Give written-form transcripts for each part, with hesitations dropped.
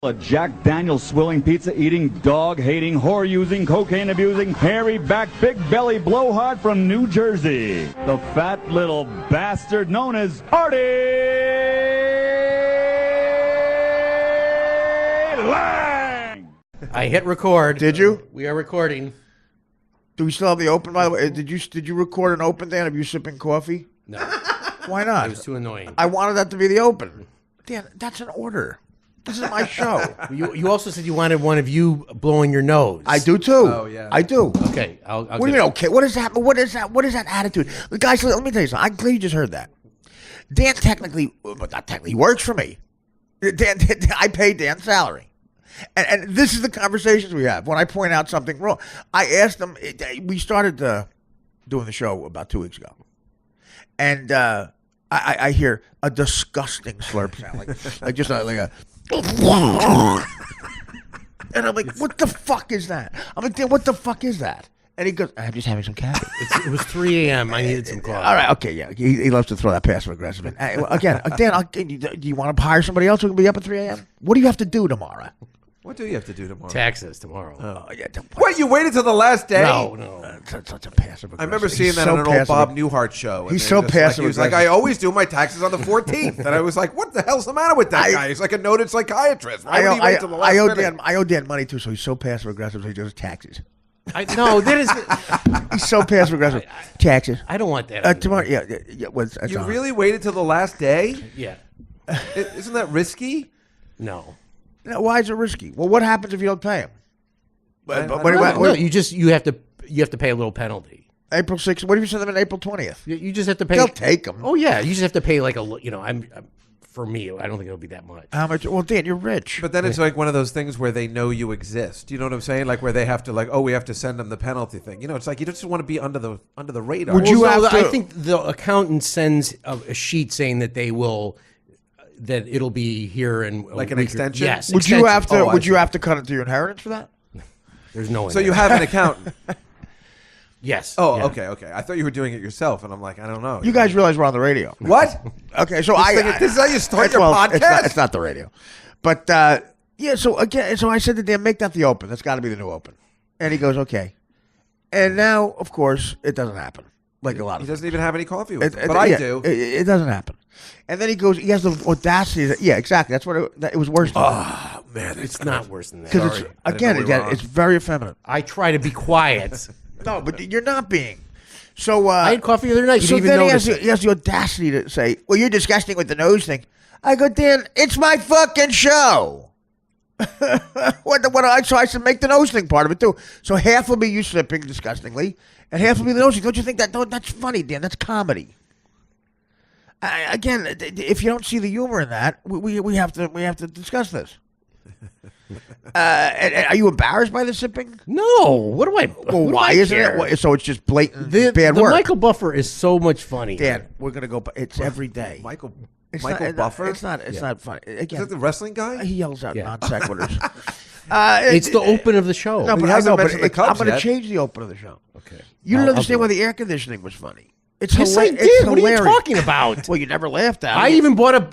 A Jack Daniels swilling, pizza-eating, dog-hating, whore-using, cocaine-abusing, hairy-back, big-belly blowhard from New Jersey. The fat little bastard known as Artie Lang! I hit record. Did you? We are recording. Do we still have the open, by the way? Did you record an open, Dan, of you sipping coffee? No. Why not? It was too annoying. I wanted that to be the open. Dan, that's an order. This is my show. You also said you wanted one of you blowing your nose. I do too. Oh yeah, I do. Okay, I'll What do you mean? Okay, what is that? What is that? What is that attitude, guys? Let me tell you something. I'm glad you just heard that. Dan technically, but not technically, works for me. Dan, I pay Dan's salary, and this is the conversations we have when I point out something wrong. I asked him. We started doing the show about 2 weeks ago, and I hear a disgusting slurp sound, like just like a. And I'm like, what the fuck is that? I'm like, Dan, what the fuck is that? And he goes, I'm just having some coffee. It was 3 a.m. I needed some coffee. All right, okay, yeah. He loves to throw that passive aggressive in. Again, Dan, do you want to hire somebody else who can be up at 3 a.m.? What do you have to do tomorrow? What do you have to do tomorrow? Taxes tomorrow. Oh, yeah. What, you waited till the last day? No. Such a passive aggressive. I remember seeing that on an old Bob Newhart show. And He's they so were just like- passive He was like, aggressive. I always do my taxes on the 14th. And I was like, what the hell's the matter with that guy? He's like a noted psychiatrist. Why would he wait till the last minute? I owe Dan money too, so he's so passive aggressive, so he does taxes. No, that is. He's so passive aggressive. Taxes. I don't want that. Tomorrow, yeah. You really waited till the last day? Yeah. Isn't that risky? No. No, why is it risky? Well, what happens if you don't pay him? No, you have to pay a little penalty. April 6th. What if you send them on April 20th? You just have to pay. They'll take them. Oh yeah, you just have to pay like for me, I don't think it'll be that much. How much? Well, Dan, you're rich. But then it's like one of those things where they know you exist. You know what I'm saying? Like where they have to we have to send them the penalty thing. You know, it's like you just want to be under the radar. Would you have to? I think the accountant sends a sheet saying that that it'll be here and like an extension. Yes. Would extension. you have to? Oh, Would you have to cut into your inheritance for that? There's no. So you have an accountant. Yes. Oh, yeah. okay. I thought you were doing it yourself, and I'm like, I don't know. You guys realize we're on the radio. What? Okay, so This is how you start your well, podcast? It's not the radio, but yeah. So again, I said to Dan, make that the open. That's got to be the new open. And he goes, okay. And now, of course, it doesn't happen. Like a lot of. He doesn't even have any coffee with him, but I do. It doesn't happen. And then he goes. He has the audacity. Yeah, exactly. That's what it was worse. Oh man, It's not worse than that. Because it's very effeminate. I try to be quiet. No, but you're not being. So I had coffee the other night. You So didn't even then notice it. he has the audacity to say, "Well, you're disgusting with the nose thing." I go, Dan, it's my fucking show. So I should make the nose thing part of it too. So half will be you slipping disgustingly, and half will be the nose thing. Don't you think that's funny, Dan? That's comedy. Again, if you don't see the humor in that, we have to discuss this. And are you embarrassed by the sipping? No. What do I? Well, why isn't it? So it's just blatant bad the work. Michael Buffer is so much funny. Dan, we're gonna go. It's every day. Michael It's Michael not, Buffer. It's not funny. Is Again, that the wrestling guy? he yells out Yeah. non sequiturs. It's the open of the show. No, He but I hasn't know. But mentioned the I'm Cubs going to yet. change the open of the show. Okay. You don't I'll understand do why it. the air conditioning was funny. It's Yes, I hilarious. did. It's What are you hilarious. talking about? Well, you never laughed at I it. even bought a.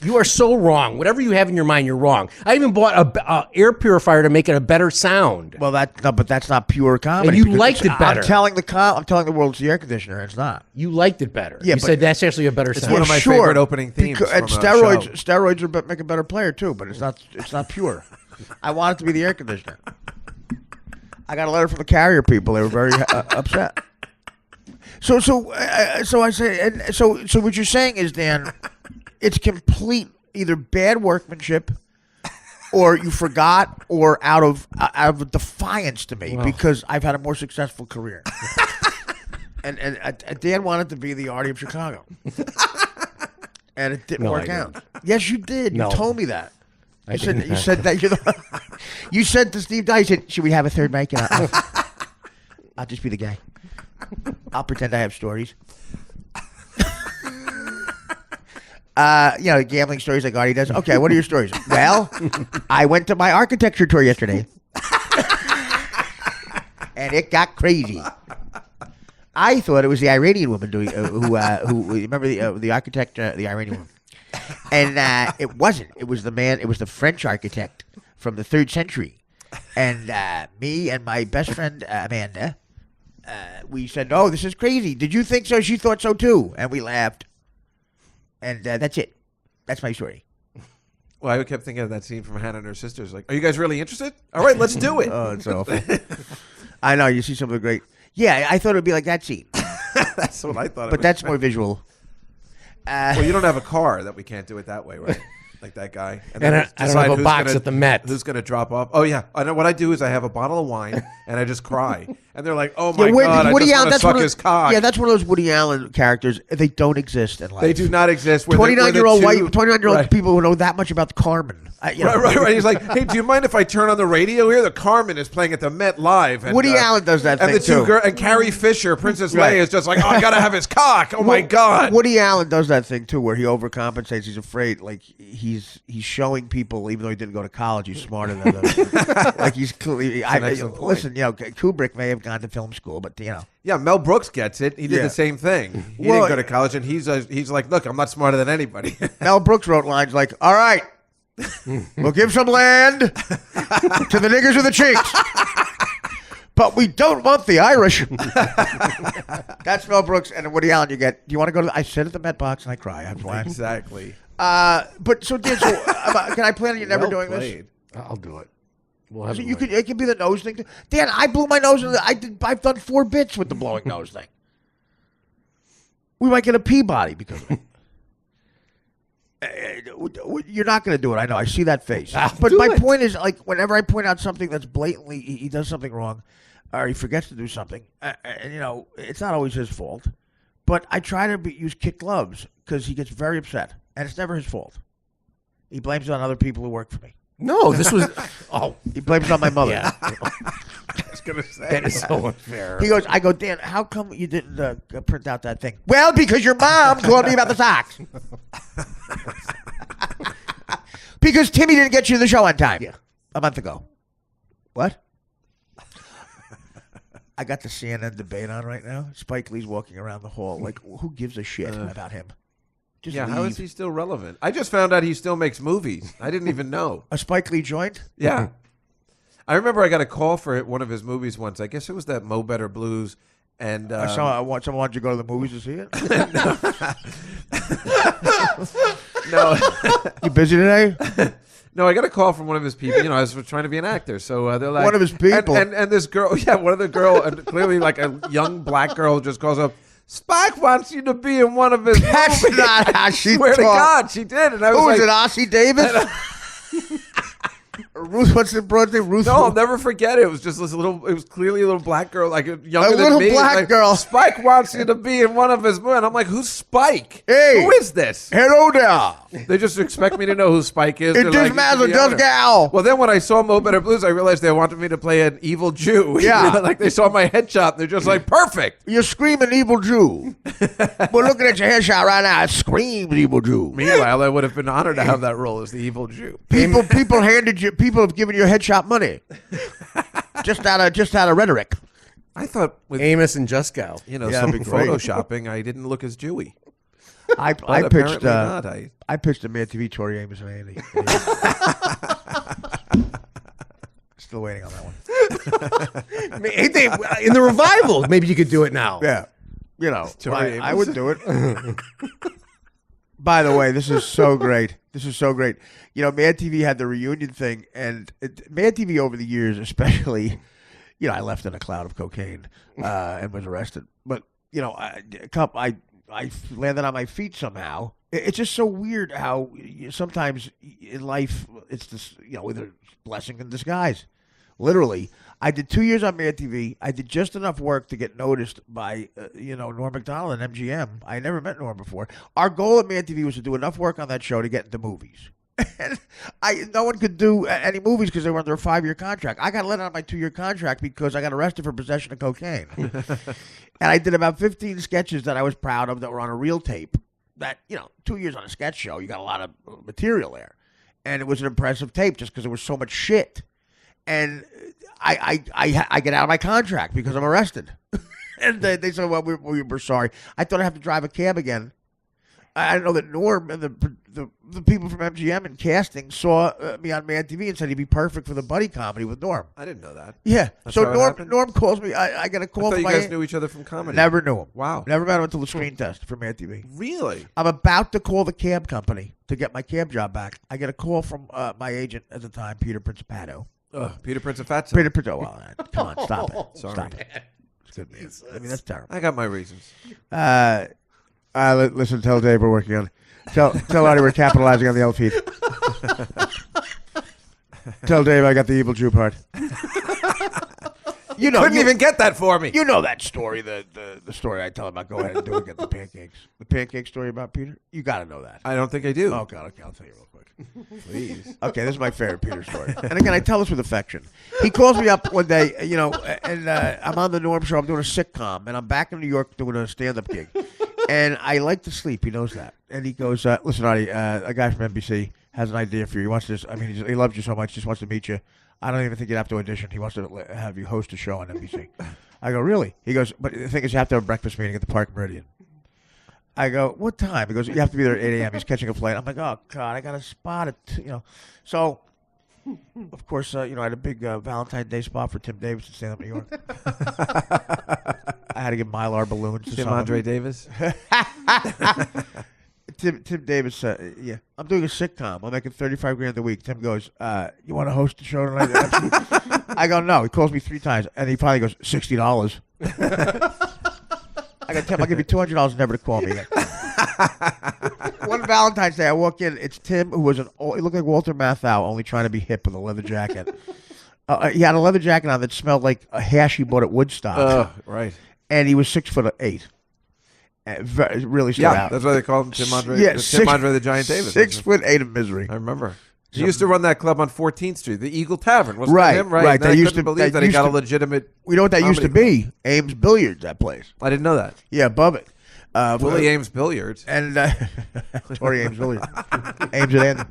You are so wrong. Whatever you have in your mind, you're wrong. I even bought a air purifier to make it a better sound. Well, but that's not pure comedy. And you because liked it better. I'm telling the world it's the air conditioner. It's not. You liked it better. Yeah, you but- said that's actually a better sound. one of my favorite opening themes And from a steroids make a better player too, but it's not pure. I want it to be the air conditioner. I got a letter from the carrier people. They were very upset. So I say, and so what you're saying is, Dan, it's complete either bad workmanship, or you forgot, or out of defiance to me because I've had a more successful career. and Dan wanted to be the Artie of Chicago, and it didn't No, work I out. didn't. Yes, you did. You No. told me that. I You said didn't. that you're the. You said to Steve Dye, you said, "Should we have a third mic?" And I'll just be the guy. I'll pretend I have stories. Gambling stories like Artie does. Okay, what are your stories? Well, I went to my architecture tour yesterday, and it got crazy. I thought it was the Iranian woman doing who remember the architect, the Iranian woman. And it wasn't. It was the man. It was the French architect from the 3rd century. And me and my best friend Amanda, we said, "Oh, this is crazy. Did you think so?" She thought so too, and we laughed. And that's it. That's my story. Well, I kept thinking of that scene from Hannah and her sisters. Like, are you guys really interested? All right, let's do it. Oh, it's awful. I know. You see some of the great. Yeah, I thought it would be like that scene. That's what I thought. But that's more visual. Well, you don't have a car that we can't do it that way, right? Like that guy. And I don't have a box at the Met. Who's going to drop off? Oh, yeah. I know what I do is I have a bottle of wine and I just cry. And they're like, oh, my God, I just want to suck his cock. Yeah, that's one of those Woody Allen characters. They don't exist in life. They do not exist. 29-year-old people who know that much about Carmen. Right. He's like, hey, do you mind if I turn on the radio here? The Carmen is playing at the Met Live. And, Woody Allen does that and thing, too. And Carrie Fisher, Princess Leia, is just like, oh, I got to have his cock. Oh, my God. Woody Allen does that thing, too, where he overcompensates. He's afraid. Like, he's showing people, even though he didn't go to college, he's smarter than them. Like, he's clearly... Listen, Kubrick may have gone to film school, but, Yeah, Mel Brooks gets it. He did the same thing. He didn't go to college, and he's like, look, I'm not smarter than anybody. Mel Brooks wrote lines like, all right, we'll give some land to the niggers with the cheeks, but we don't want the Irish. That's Mel Brooks. And Woody Allen, you get, do you want to go to I sit at the Met Box and I cry. I'm fine. Exactly. But so, Dan, can I plan on you never doing this? I'll do it. So it could be the nose thing. Dan, I blew my nose. I've done 4 bits with the blowing nose thing. We might get a Peabody because of it. You're not going to do it. I know. I see that face. But my point is, like, whenever I point out something that's blatantly he does something wrong, or he forgets to do something, and it's not always his fault. But I try to use kid gloves because he gets very upset, and it's never his fault. He blames it on other people who work for me. No, this was. He blames it on my mother. Yeah. I was going to say. That is so unfair. I go, Dan, how come you didn't print out that thing? Well, because your mom told me about the socks. Because Timmy didn't get you to the show on time. Yeah. A month ago. What? I got the CNN debate on right now. Spike Lee's walking around the hall. Like, who gives a shit about him? Just leave. How is he still relevant? I just found out he still makes movies. I didn't even know. A Spike Lee joint? Yeah. I remember I got a call for one of his movies once. I guess it was that Mo Better Blues. And someone wanted you to go to the movies to see it? No. You busy today? No, I got a call from one of his people. I was trying to be an actor. So they're like... One of his people? And this girl, one of the girl, and clearly like a young black girl just calls up, Spike wants you to be in one of his That's movies. Not how she Swear to talked. God, she did. And I was Who like... was it, Ossie Davis? Ruth, what's the broad name? Ruth. No, I'll never forget it. It was just this little. It was clearly a little black girl, like younger a than little me. black like, girl. Spike wants you to be in one of his movies. And I'm like, who's Spike? Hey, who is this? Hello there. They just expect me to know who Spike is. It just matters, Juskow. Well, then when I saw Mo Better Blues, I realized they wanted me to play an evil Jew. Yeah, like they saw my headshot. And they're just like, perfect. You're screaming evil Jew. We're looking at your headshot right now. It screams evil Jew. Meanwhile, I would have been honored to have that role as the evil Jew. People have given you headshot money. just out of rhetoric. I thought with Amos and Juskow. Some photoshopping, I didn't look as Jewy. I pitched I pitched a Mad TV Tori Amos and Andy. Still waiting on that one. In the revival, maybe you could do it now. Yeah, I would do it. By the way, this is so great. This is so great. Mad TV had the reunion thing, and Mad TV over the years, especially, I left in a cloud of cocaine and was arrested. But I landed on my feet somehow. It's just so weird how sometimes in life it's this, either blessing in disguise. Literally, I did 2 years on Mad TV. I did just enough work to get noticed by, Norm Macdonald and MGM. I never met Norm before. Our goal at Mad TV was to do enough work on that show to get into movies. And no one could do any movies because they were under a 5-year contract. I got let out of my 2-year contract because I got arrested for possession of cocaine. And I did about 15 sketches that I was proud of that were on a reel tape. That, 2 years on a sketch show, you got a lot of material there. And it was an impressive tape just because there was so much shit. And I get out of my contract because I'm arrested. And they said, well, we were sorry. I thought I'd have to drive a cab again. I know that Norm and the people from MGM and casting saw me on Mad TV and said he'd be perfect for the buddy comedy with Norm. I didn't know that. Yeah. That's So how it happened? Norm calls me. I got a I call thought from you my guys knew each other from comedy. Never knew him. Wow. Never met him until the screen test for Mad TV. Really? I'm about to call the cab company to get my cab job back. I get a call from my agent at the time, Peter Principato. Peter Prince of Fatso. Peter Principato. Oh, well, come on, stop it. Sorry. Stop it. It's good, man. I mean, that's terrible. I got my reasons. Listen, tell Dave we're working on. Tell Artie we're capitalizing on the L feed. Tell Dave I got the evil Jew part. You know, Couldn't even get that for me. You know that story, the story I tell him about. Go ahead and do it. Get the pancakes. The pancake story about Peter. You got to know that. I don't think I do. Oh God. Okay, I'll tell you real quick. Please. Okay, this is my favorite Peter story. And again, I tell this with affection. He calls me up one day, and I'm on the Norm show. I'm doing a sitcom, and I'm back in New York doing a stand-up gig. And I like to sleep. He knows that. And he goes, listen, Artie, a guy from NBC has an idea for you. He wants to he loves you so much, just wants to meet you. I don't even think you'd have to audition. He wants to have you host a show on NBC. I go, really? He goes, but the thing is, you have to have a breakfast meeting at the Park Meridian. I go, what time? He goes, you have to be there at 8 a.m. He's catching a flight. I'm like, oh, God, I got a spot at, So, of course, I had a big Valentine's Day spot for Tim Davis to stand up in New York. I had to give Mylar balloons to Tim someone. Andre Davis. Tim Davis, yeah. I'm doing a sitcom. I'm making $35,000 a week. Tim goes, you want to host the show tonight? I go, no. He calls me 3 times, and he finally goes, $60. I go, Tim, I'll give you $200 never to call me again. One Valentine's Day, I walk in. It's Tim, who was he looked like Walter Matthau, only trying to be hip with a leather jacket. He had a leather jacket on that smelled like a hash he bought at Woodstock. Right. And he was 6'8". Really stood out. That's why they call him Tim Andre. Yeah, Tim Andre the Giant Davis. 6'8" of misery. I remember. He used to run that club on 14th Street, the Eagle Tavern. Wasn't Right, that him? Right. right. And then That I used couldn't to- believe that that he used got to- a legitimate. You know what that used to comedy be? Ames Billiards, that place. I didn't know that. Yeah, above it. Willie Ames Billiards. And Tori Ames Billiards. Ames at End.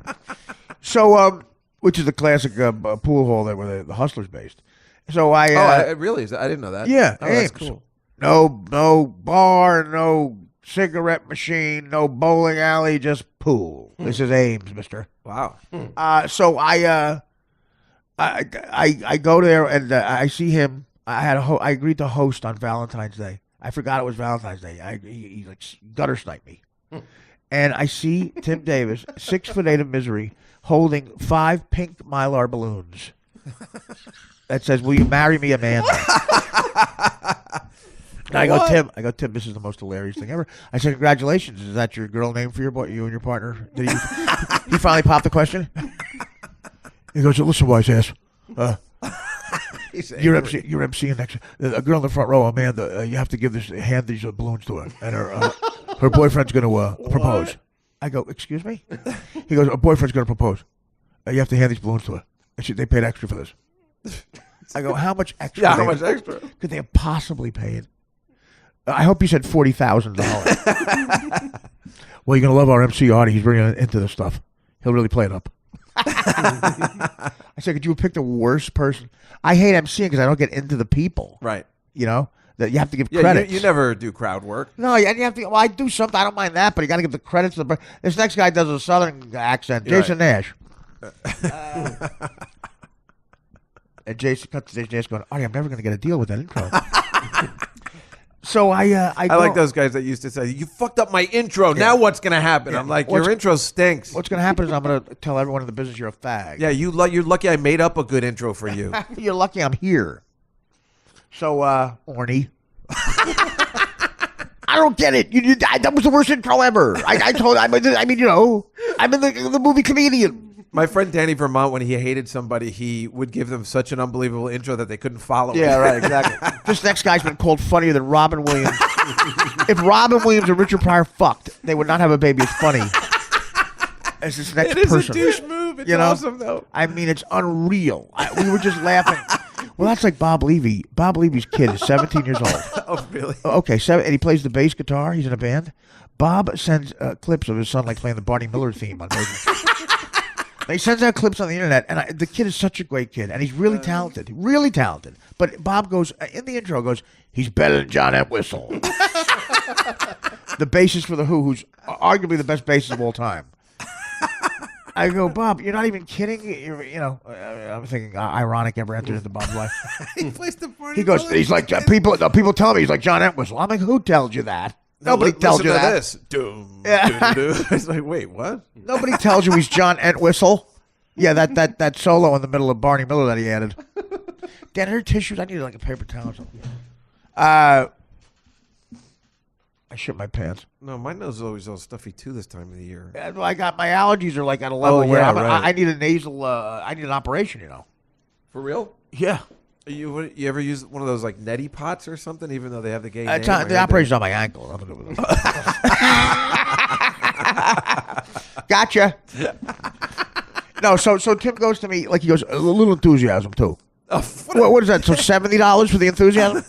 So, which is the classic pool hall there where the Hustlers based. So I really? I didn't know that. Yeah, Oh, that's Ames. cool. No bar, no cigarette machine, no bowling alley, just pool. This is Ames, mister. Wow. So I go there and I see him. I agreed to host on Valentine's Day. I forgot it was Valentine's Day. He like gutter sniped me, and I see Tim Davis, 6'8" of misery, holding 5 pink Mylar balloons that says, "Will you marry me, Amanda?" And I go, Tim, this is the most hilarious thing ever. I said, congratulations. Is that your girl name for you and your partner? Did he finally pop the question? He goes, listen, wise ass. You're emceeing next. A girl in the front row, Amanda. You have to hand these balloons to her, and her boyfriend's going to propose. I go, excuse me? He goes, her boyfriend's going to propose. You have to hand these balloons to her. And they paid extra for this. I go, how much extra? Yeah, how much extra? Could they have possibly paid? I hope you said $40,000. Well, you're going to love our MC Artie. He's bringing it into this stuff. He'll really play it up. I said, could you have picked a worse person? I hate MCing because I don't get into the people. Right. You know? That you have to give credit. You never do crowd work. No, and you have to. Well, I do something. I don't mind that, but you got to give the credit to the. This next guy does a southern accent. Jason Nash. And Jason cuts to Jason Nash going, Artie, I'm never going to get a deal with that intro. So I like those guys that used to say, "You fucked up my intro. Now what's going to happen?" I'm like, "Your intro stinks." What's going to happen is I'm going to tell everyone in the business you're a fag. Yeah, you're lucky I made up a good intro for you. You're lucky I'm here. So, Orny. I don't get it. That was the worst intro ever. I'm in the movie Comedian. My friend Danny Vermont, when he hated somebody, he would give them such an unbelievable intro that they couldn't follow it. Yeah, right, exactly. This next guy's been called funnier than Robin Williams. If Robin Williams and Richard Pryor fucked, they would not have a baby as funny as this next person. It is a douche move. It's awesome, though. I mean, it's unreal. We were just laughing. Well, that's like Bob Levy. Bob Levy's kid is 17 years old. Oh, really? Okay, and he plays the bass guitar. He's in a band. Bob sends clips of his son like playing the Barney Miller theme on He sends out clips on the internet, and the kid is such a great kid, and he's really talented. Really talented. But Bob goes, in the intro, goes, he's better than John Entwistle. The bassist for The Who, who's arguably the best bassist of all time. I go, Bob, you're not even kidding. I'm thinking ironic ever entered into Bob's life. He plays the part. He goes, he's like, people tell me he's like John Entwistle. I'm like, who tells you that? Nobody tells you that. This. Doom, yeah. It's like, wait, what? Nobody tells you he's John Entwistle. Yeah, that solo in the middle of Barney Miller that he added. Dan, are there tissues? I need like a paper towel or something. I shit my pants. No, my nose is always all stuffy too this time of the year. I got my allergies are like at a level where right. I need a nasal. I need an operation. For real? Yeah. You ever use one of those like neti pots or something? Even though they have the gay name. The operation's on my ankle. Gotcha. No, so Tim goes to me like he goes a little enthusiasm too. What is that? So $70 for the enthusiasm?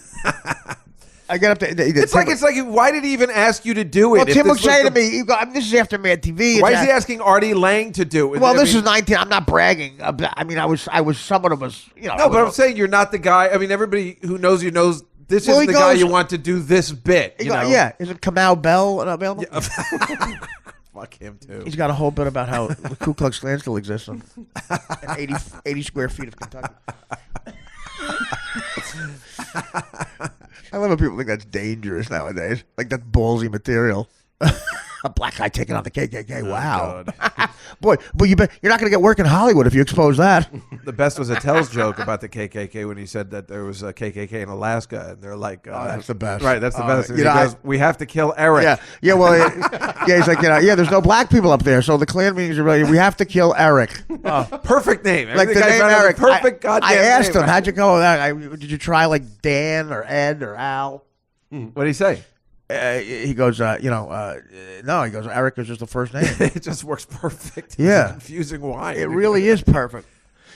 I get up there. It's like why did he even ask you to do it? Well, Tim would say to me, "This is after Mad TV." Why is he asking Artie Lang to do it? Well, this is 19. I'm not bragging. I mean, I was somewhat of a, No, but I'm saying you're not the guy. I mean, everybody who knows you knows this is the guy you want to do this bit. Yeah, is it Kamau Bell available? Yeah. Fuck him too. He's got a whole bit about how the Ku Klux Klan still exists in 80 square feet of Kentucky. I love when people think that's dangerous nowadays. Like that's ballsy material. A black guy taking on the KKK. Wow. Boy, but you're not going to get work in Hollywood if you expose that. The best was Attell's joke about the KKK when he said that there was a KKK in Alaska, and they're like, that's the best. Right, that's the best. He goes, we have to kill Eric. Yeah, well, he's like, there's no black people up there, so the Klan meetings are really, we have to kill Eric. Perfect name. Like the name Eric. Perfect goddamn name. I asked name. him, how'd you go with that? Did you try like Dan or Ed or Al? What did he say? He goes, no. He goes, Eric is just the first name. It just works perfect. Yeah, it's confusing why. It really is perfect.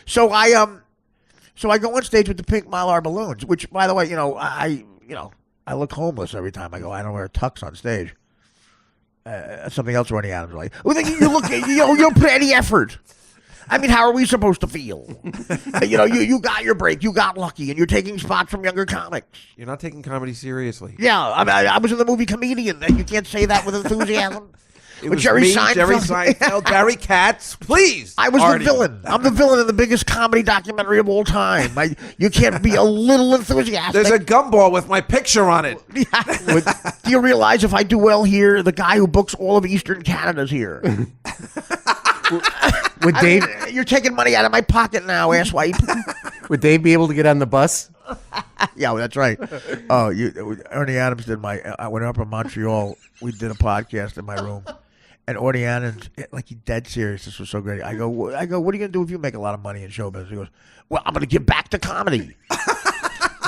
So I go on stage with the pink Mylar balloons, which, by the way, I look homeless every time I go. I don't wear tux on stage. Something else running out of like, you look, you don't put any effort. I mean, how are we supposed to feel? You got your break. You got lucky, and you're taking spots from younger comics. You're not taking comedy seriously. Yeah, I was in the movie Comedian. You can't say that with enthusiasm. It was Jerry Seinfeld, Barry Katz. Please, I was Artie. the villain. I'm the villain in the biggest comedy documentary of all time. You can't be a little enthusiastic. There's a gumball with my picture on it. Do you realize if I do well here, the guy who books all of Eastern Canada's here? Would Dave? You're taking money out of my pocket now, asswipe. Would Dave be able to get on the bus? Yeah, well, that's right. Oh, Ernie Adams did I went up in Montreal. We did a podcast in my room, and Ernie Adams, like, he dead serious. This was so great. I go, what are you gonna do if you make a lot of money in show business? He goes, well, I'm gonna give back to comedy.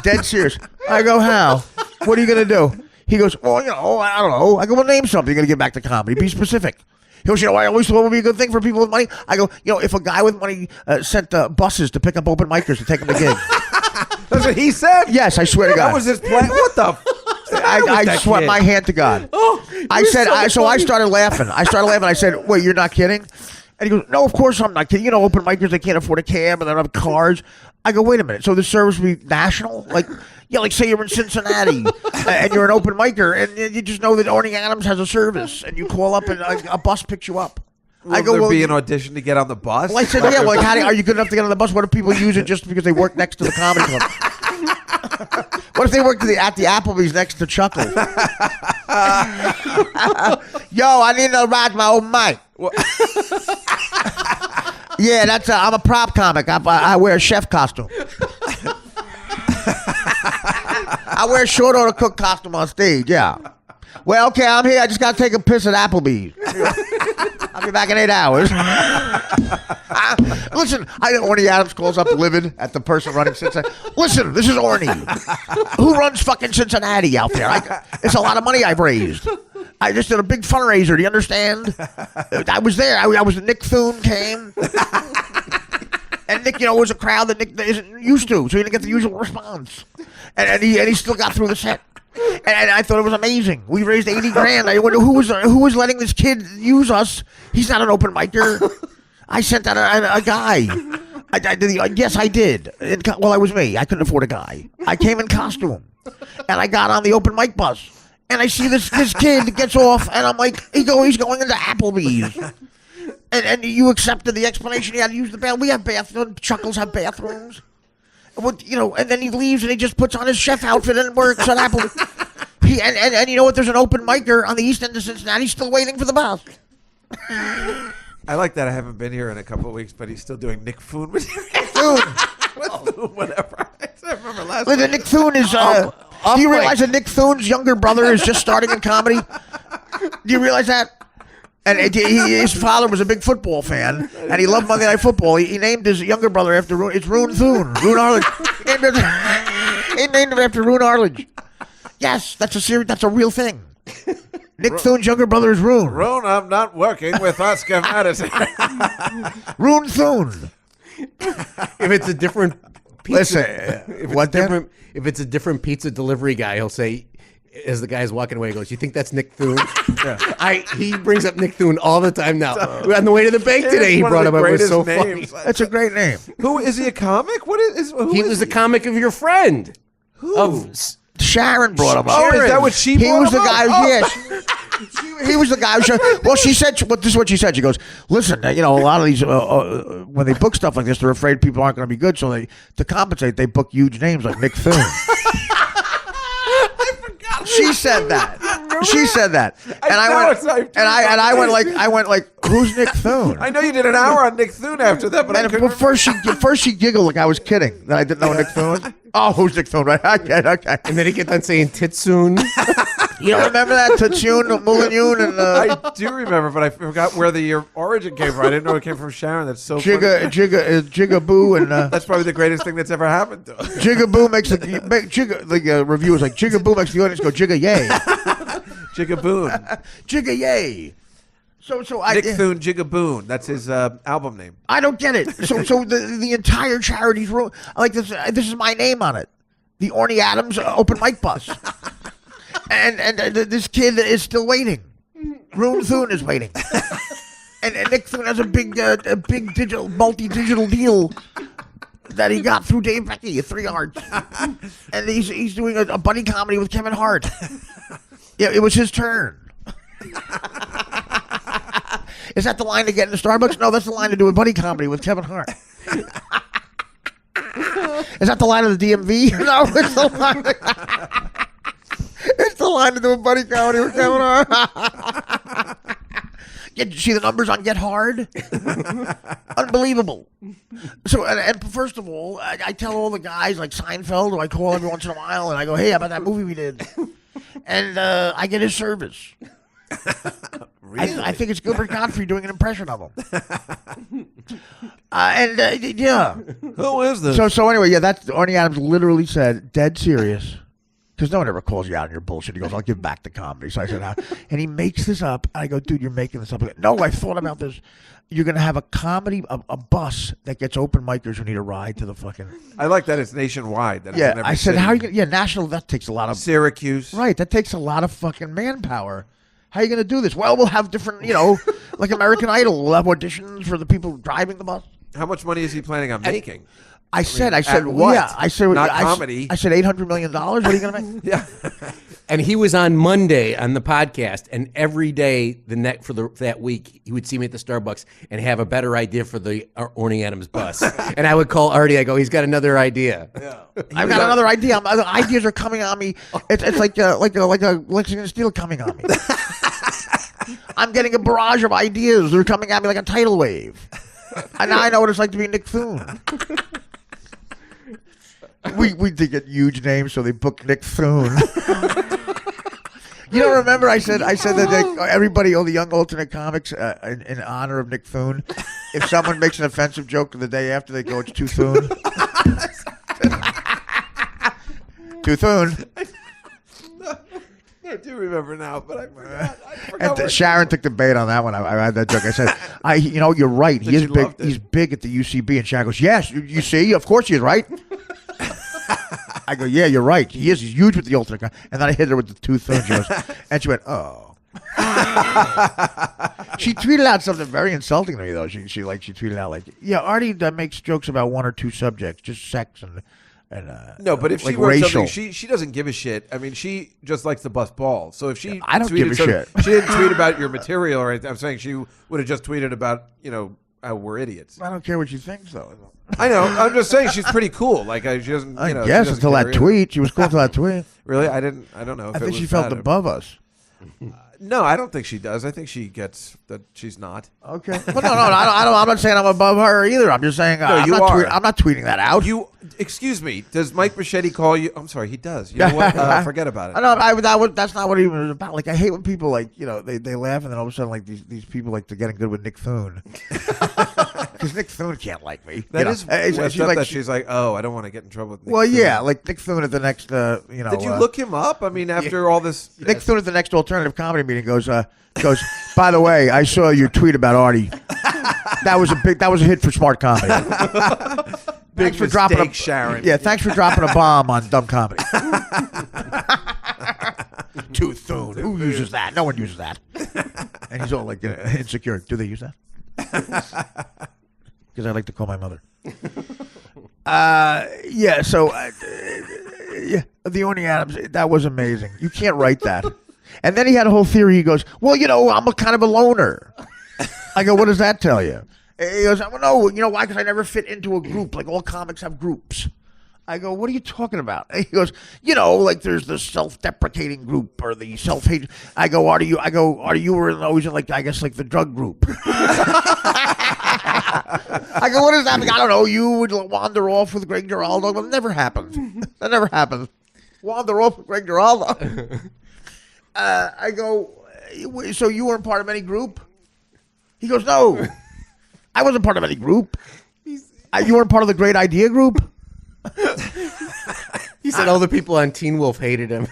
Dead serious. I go, how? What are you gonna do? He goes, well, I don't know. I go, well, name something you're gonna give back to comedy. Be specific. He goes, I always thought it would be a good thing for people with money. I go, if a guy with money sent buses to pick up open micers to take them to gigs. That's what he said? Yes, I swear to God. That was his plan. What the? I swear my hand to God. I said, so I started laughing. I said, wait, you're not kidding? And he goes, no, of course I'm not kidding. Open micers, they can't afford a cab and they don't have cars. I go, wait a minute. So the service would be national? Like say you're in Cincinnati and you're an open micer and you just know that Ernie Adams has a service and you call up and a bus picks you up. Will there be an audition to get on the bus? Well, I said, yeah, well, are you good enough to get on the bus? What if people use it just because they work next to the comedy club? What if they work at the Applebee's next to Chuckle? Yo, I need to ride my old mic. Yeah, I'm a prop comic. I wear a chef costume. I wear a short order cook costume on stage, yeah. Well, okay, I'm here. I just got to take a piss at Applebee's. I'll be back in 8 hours. Listen, Orny Adams calls up livid at the person running Cincinnati. Listen, this is Orny. Who runs fucking Cincinnati out there? It's a lot of money I've raised. I just did a big fundraiser. Do you understand? I was there. I was Nick Thune came. And Nick, was a crowd that Nick isn't used to, so he didn't get the usual response. And he still got through the set. And I thought it was amazing. We raised $80,000. I wonder who was letting this kid use us. He's not an open micer. I sent out a guy. Yes, I did. Well, it was me. I couldn't afford a guy. I came in costume, and I got on the open mic bus, and I see this kid gets off, and I'm like, he's going into Applebee's. And you accepted the explanation. He had to use the bathroom. We have bathrooms. Chuckles have bathrooms. And then he leaves and he just puts on his chef outfit and works at Apple. And you know what? There's an open micer on the east end of Cincinnati. He's still waiting for the bus. I like that. I haven't been here in a couple of weeks, but he's still doing Nick Thune material. Whatever. I remember last week. Nick Thune is. Do you realize that Nick Thune's younger brother is just starting in comedy? Do you realize that? And his father was a big football fan, and he loved Monday Night Football. He named his younger brother after It's Rune Thune. Rune Arledge. He named him after Rune Arledge. Yes, that's a real thing. Nick Thune's younger brother is Rune. Rune, I'm not working with Oscar Madison. Rune Thune. If it's a different pizza, Listen, if it's a different pizza delivery guy, he'll say, as the guy's walking away, he goes, "You think that's Nick Thune?" Yeah. He brings up Nick Thune all the time now. On the way to the bank today, he brought him up. It was so funny. That's a great name. Who is he? A comic? Who he was a comic of your friend. Who? Sharon brought him up. Oh, is that what she brought He was the him guy. up? Oh. Yes. He was the guy. Well, she said. This is what she said. She goes, "Listen, a lot of these when they book stuff like this, they're afraid people aren't going to be good. So to compensate, they book huge names like Nick Thune." She said that. And I went like, who's Nick Thune? I know you did an hour on Nick Thune after that, but first she giggled like I was kidding that I didn't know Nick Thune was. Oh, who's Nick Thune? Right? Okay. And then he kept on saying Titsoon. You don't remember that Titsoon, Mulanyoon, and I do remember, but I forgot where the origin came from. I didn't know it came from Sharon. That's so funny. Jigaboo, and that's probably the greatest thing that's ever happened to him. Jigaboo makes the review is like Jigaboo makes the audience go Jigga yay. Jigaboon. Jigga yay. So Nick Thune Jigaboon. That's his album name. I don't get it. So the entire charity's room, like this is my name on it. The Orny Adams open mic bus. And this kid is still waiting. Rune Thune is waiting. And Nick Thune has a big multi-digital deal that he got through Dave Becky at 3 Arts. And he's doing a buddy comedy with Kevin Hart. Yeah, it was his turn. Is that the line to get into Starbucks? No, that's the line to do a buddy comedy with Kevin Hart. Is that the line of the DMV? No, it's the line. It's the line to do a buddy comedy with Kevin Hart. Did you see the numbers on Get Hard? Unbelievable. So, and first of all, I tell all the guys like Seinfeld, who I call every once in a while, and I go, "Hey, how about that movie we did?" And I get his service. Really? I think it's Gilbert Gottfried doing an impression of him. Yeah. Who is this? So anyway, yeah, that's Arnie Adams literally said, dead serious. Because no one ever calls you out on your bullshit. He goes, "I'll give back the comedy." So I said, and he makes this up. And I go, "Dude, you're making this up." He goes, "No, I thought about this. You're going to have a comedy, a bus that gets open micers who need a ride to the fucking." I like that it's nationwide. That Yeah, it's in every I said, city. "How are you going to?" Yeah, national, that takes a lot of. Syracuse. Right, that takes a lot of fucking manpower. How are you going to do this? Well, we'll have different, like American Idol. We'll have auditions for the people driving the bus. How much money is he planning on making? I said, what? Yeah, I said, Not comedy. I said $800 million. What are you going to make? Yeah. And he was on Monday on the podcast, and every day that week he would see me at the Starbucks and have a better idea for the Orny Adams bus. And I would call Artie. I go, "He's got another idea." Yeah. I've got another idea. The ideas are coming on me. It's like a Lexington Steel coming on me. I'm getting a barrage of ideas. They're coming at me like a tidal wave. And now I know what it's like to be Nick Thune. We did get huge names, so they booked Nick Thune. You don't remember? I said that everybody, all the young alternate comics, in honor of Nick Thune, if someone makes an offensive joke the day after, they go, "It's too Thune." Too Thune. I do remember now, but I forgot. And Sharon took the bait on that one. I had that joke. I said, "You're right. He is big. He's big at the UCB." And Sharon goes, "Yes, you see, of course he is, right?" I go, "Yeah, you're right. He is. He's huge with the alternate." And then I hit her with the 2 thumbs. And she went, "Oh." She tweeted out something very insulting to me, though. She tweeted out like, "Yeah, Artie makes jokes about one or two subjects, just sex and no, but if like she wrote racial. something, she doesn't give a shit. I mean, she just likes to bust balls. So if she, I don't give a shit. She didn't tweet about your material or anything. I'm saying she would have just tweeted about how we're idiots. I don't care what she thinks, though. I know. I'm just saying she's pretty cool. Like she doesn't. I she guess doesn't until get that her either. tweet, she was cool until that tweet. Really, I don't know. If I it think was she felt bad. above us. No, I don't think she does. I think she gets that she's not. Okay. Well, no, I'm not saying I'm above her either. I'm just saying I'm not tweeting that out. Excuse me. Does Mike Machete call you? I'm sorry, he does. You know what? Forget about it. I know. That's not what it was about. Like, I hate when people they laugh and then all of a sudden like these people like they're getting good with Nick Thune because Nick Thune can't like me. That is she's like, she's like, oh, I don't want to get in trouble with Nick well, Thune. yeah, like Nick Thune at the next Did you look him up? I mean, after all this, Nick Thune at the next alternative comedy meeting goes. By the way, I saw your tweet about Artie. That was a hit for smart comedy. Big for dropping Sharon. Yeah, thanks for dropping a bomb on dumb comedy. Too Thune. Who uses that? No one uses that. And he's all like insecure. Do they use that? Because I like to call my mother. Yeah. So, yeah, the Orny Adams. That was amazing. You can't write that. And then he had a whole theory. He goes, well, I'm a kind of a loner. I go, what does that tell you? He goes, well, no, you know why? Because I never fit into a group. Like all comics have groups. I go, what are you talking about? And he goes, like there's the self-deprecating group or the self-hate. I go, Artie, you were always in like, I guess like the drug group. I go, what does that mean? I don't know. You would wander off with Greg Giraldo. Well, it never happened. That never happened. Wander off with Greg Giraldo. I go, so you weren't part of any group? He goes, no, I wasn't part of any group. You weren't part of the Great Idea group? He said all the people on Teen Wolf hated him.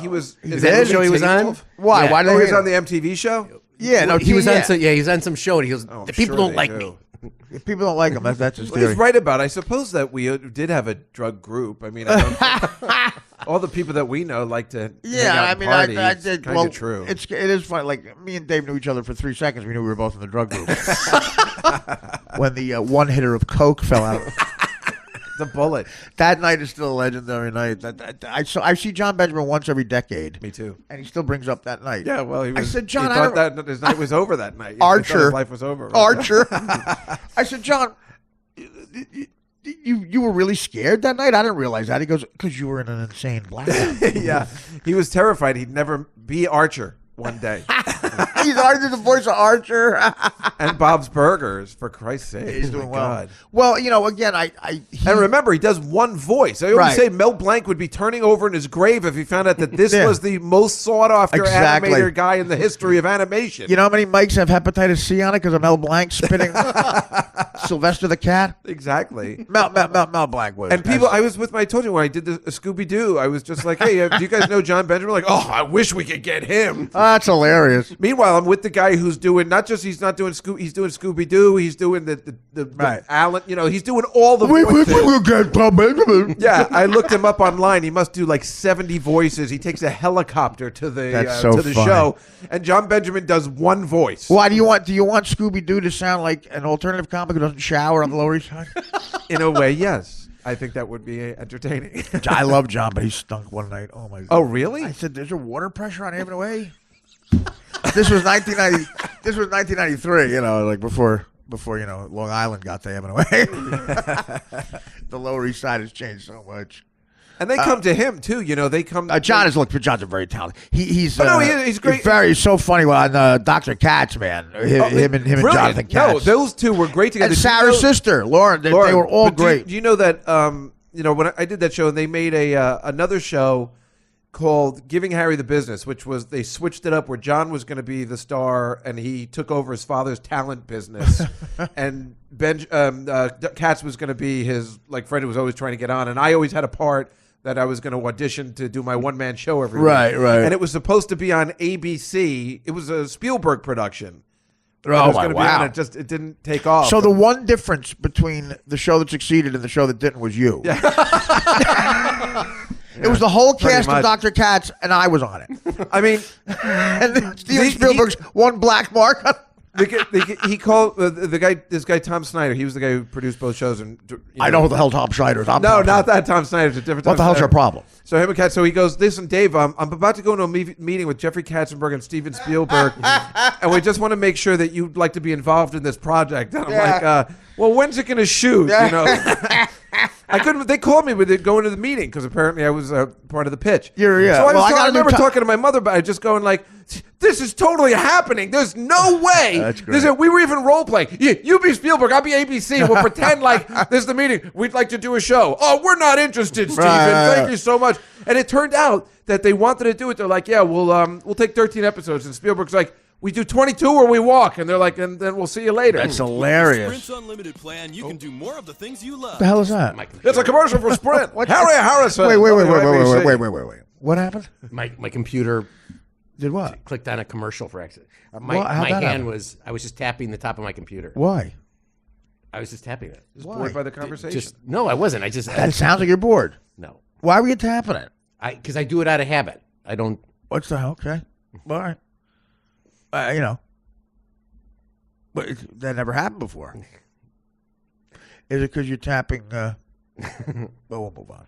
He was. Is that the show he was on? Why? Yeah. Why did Oh, they he was on the MTV show? Yeah, no, He was yeah. on some. Yeah, he was on some show, and he goes, Oh, "The people don't like do. me." People don't like him. That's his Well, theory. he's right about it. I suppose that we did have a drug group. I mean, all the people that we know like to hang out and party. I It's did. kind Well, of true. it is funny. Like me and Dave knew each other for 3 seconds. We knew we were both in the drug group. When the one hitter of coke fell out. The bullet. That night is still a legendary night. I see John Benjamin once every decade. Me too. And he still brings up that night. Yeah, well, I said, John, he thought that his night was over that night. He thought Archer. his life was over. Right? Archer. I said, John, you were really scared that night? I didn't realize that. He goes, because you were in an insane blackout. Yeah, he was terrified he'd never be Archer one day. He's Archer, the voice of Archer. And Bob's Burgers, for Christ's sake. He's Oh, doing my well. God. Well, again, And remember, he does one voice. I always Right. say Mel Blanc would be turning over in his grave if he found out that this Yeah. was the most sought-after Exactly. animator guy in the history of animation. You know how many mics have hepatitis C on it because of Mel Blanc spitting Sylvester the cat? Exactly. Mel Blanc was. And people, I told you when I did the Scooby-Doo, I was just like, hey, do you guys know John Benjamin? Like, oh, I wish we could get him. That's hilarious. Meanwhile, I'm with the guy who's doing, he's not doing he's doing Scooby-Doo, he's doing the Right. Alan, he's doing all the voices. will get Tom Benjamin. Yeah, I looked him up online. He must do like 70 voices. He takes a helicopter to the That's so to the funny. show, and John Benjamin does one voice. Why do you want Scooby Doo to sound like an alternative comic who doesn't shower on the Lower East Side? In a way, yes. I think that would be entertaining. I love John, but he stunk one night. Oh my God! Oh, really? I said, "There's a water pressure on Avenue A." This was 1990. This was 1993. Like before Long Island got to Avenue A. The Lower East Side has changed so much. And they come to him too. They come. John's a very talented. He's he's great. He's so funny on Dr. Katz, man. Him and Brilliant. Jonathan Katz. No, those two were great together. And Sarah's sister, Lauren. They were all but great. Do you know that? When I did that show, they made another show called Giving Harry the Business, which was they switched it up where John was going to be the star and he took over his father's talent business, and Katz was going to be his friend who was always trying to get on, and I always had a part that I was going to audition to do my one-man show every week. Right. And it was supposed to be on ABC. It was a Spielberg production. Oh, It was gonna be wow. on it didn't take off. So the one difference between the show that succeeded and the show that didn't was you. It was the whole Pretty cast of much. Dr. Katz, and I was on it. I mean, And then Steven Spielberg's one black mark. he called this guy Tom Snyder. He was the guy who produced both shows. And I know who the hell Tom Schneider is. No, not that Tom Snyder. It's a different. What Tom the hell's Snyder. your problem? So him and Katz. So he goes, listen, Dave, I'm about to go into a meeting with Jeffrey Katzenberg and Steven Spielberg, and we just want to make sure that you'd like to be involved in this project. And I'm like, well, when's it going to shoot? You know, I couldn't. They called me with going to the meeting because apparently I was part of the pitch. Yeah. So I Well, remember talking to my mother about it, just going like, this is totally happening. There's no way. That's great. We were even role playing. You be Spielberg, I'll be ABC. We'll pretend like this is the meeting. We'd like to do a show. Oh, we're not interested, Steven. Thank you so much. And it turned out that they wanted to do it. They're like, yeah, we'll take 13 episodes. And Spielberg's like, we do 22 or we walk. And they're like, and then we'll see you later. That's hilarious. Sprint's unlimited plan, you can do more of the things you love. What the hell is that? It's a commercial for Sprint. Harry Harrison. Wait. WABC. What happened? My computer Did what? clicked on a commercial for accident. How'd My that hand happen? was, I was just tapping the top of my computer. Why? I was just tapping it. Bored by the conversation. Just no, I wasn't. That sounds like you're bored. No, Why were you tapping it? because I do it out of habit. I don't. What's the hell? Okay. All right. But that never happened before. Is it because you're tapping? Well, we'll move on.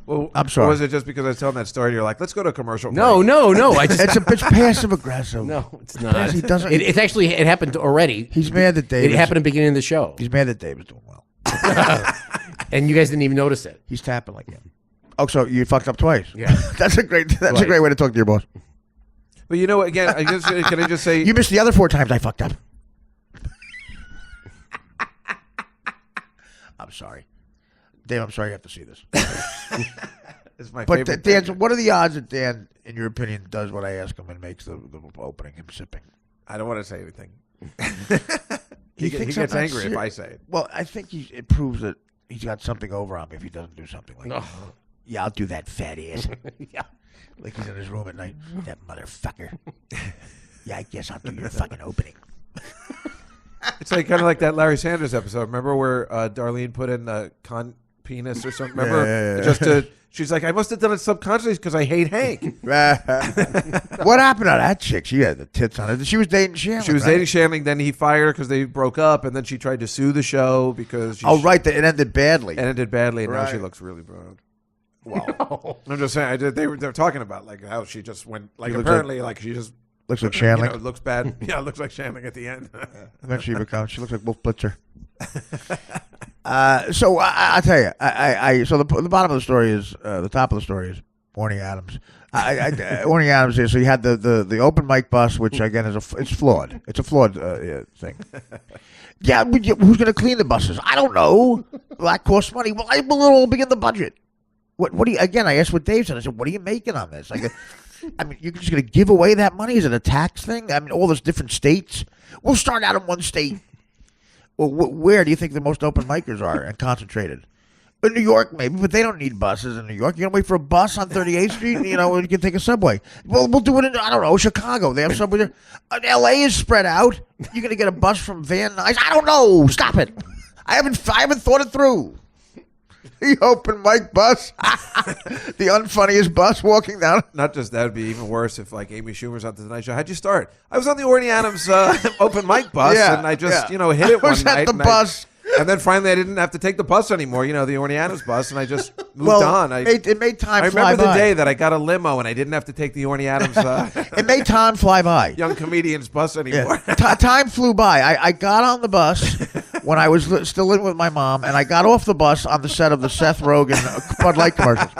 Well, I'm sorry. Or was it just because I was telling that story? You're like, let's go to a commercial. No. I just. It's passive aggressive. No, it's not. He doesn't. It's actually it happened already. He's mad that Dave. It happened at the beginning of the show, He's mad that Dave is doing well. and you guys didn't even notice it. He's tapping like him. Oh, so you fucked up twice. Yeah. That's a great Right. way to talk to your boss. But you know, again, can I just say, You missed the other 4 times I fucked up. I'm sorry. Dave, I'm sorry you have to see this. it's my But favorite. Dan, so what are the odds that Dan, in your opinion, does what I ask him and makes the opening, him sipping? I don't want to say anything. He he thinks gets I'm not angry if serious. I say it. Well, I think it proves that he's got something over on me if he doesn't do something like that. Yeah, I'll do that, fat ass. Yeah. Like he's in his room at night. That motherfucker. Yeah, I guess I'll do your fucking opening. It's like kind of like that Larry Sanders episode. Remember where Darlene put in con penis or something? Remember? Yeah. Just to, she's like, I must have done it subconsciously because I hate Hank. What happened to that chick? She had the tits on her. She was dating Shanley. She was right? dating Shanley, then he fired her because they broke up, and then she tried to sue the show because Oh, right. It ended badly. it ended badly, and now she Right. looks really proud. Wow. I'm just saying, they're talking about like how she just went like She looks apparently like she just Looks like Shanley. it looks bad. Yeah, it looks like Shanley at the end. Eventually she looks like Wolf Blitzer. So I'll tell you. So the bottom of the story is the top of the story is Orny Adams. Orny Adams here. So you had the open mic bus, which again it's flawed. It's a flawed thing. Yeah, who's going to clean the buses? I don't know. Well, that costs money. Well, I will all be in the budget. What do you? Again, I asked what Dave said. I said, "What are you making on this?" I mean, you're just going to give away that money? Is it a tax thing? I mean, all those different states. We'll start out in one state. Well, where do you think the most open micers are and concentrated? In New York, maybe, but they don't need buses in New York. You're going to wait for a bus on 38th Street, and you can take a subway. Well, we'll do it in, I don't know, Chicago. They have subway there. L.A. is spread out. You're going to get a bus from Van Nuys. I don't know. Stop it. I haven't thought it through. The open mic bus. The unfunniest bus walking down. Not just that, would be even worse if like Amy Schumer's on the Tonight Show. How'd you start? I was on the Orny Adams open mic bus, Yeah, and I just yeah. hit it I was one at night. the and bus. And then finally, I didn't have to take the bus anymore. The Orny Adams bus, and I just moved on. It made time I fly remember the by. day that I got a limo and I didn't have to take the Orny Adams It made time fly by. young comedian's bus anymore. Yeah. Time flew by. I got on the bus when I was still living with my mom, and I got off the bus on the set of the Seth Rogen Bud Light commercials.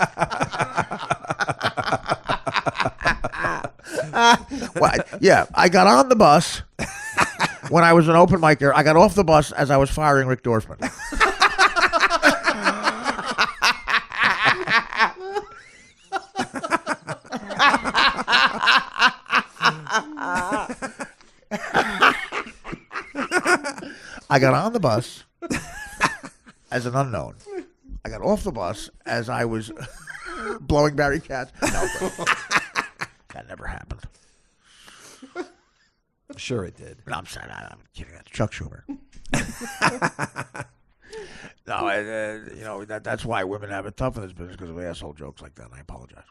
Yeah, I got on the bus when I was an open micer. I got off the bus as I was firing Rick Dorfman. I got on the bus as an unknown. I got off the bus as I was blowing Barry Katz. No, that never happened. Sure, it did. No, I'm sorry. I'm kidding. That's Chuck Schumer. No, that's why women have it tough in this business because of asshole jokes like that. And I apologize.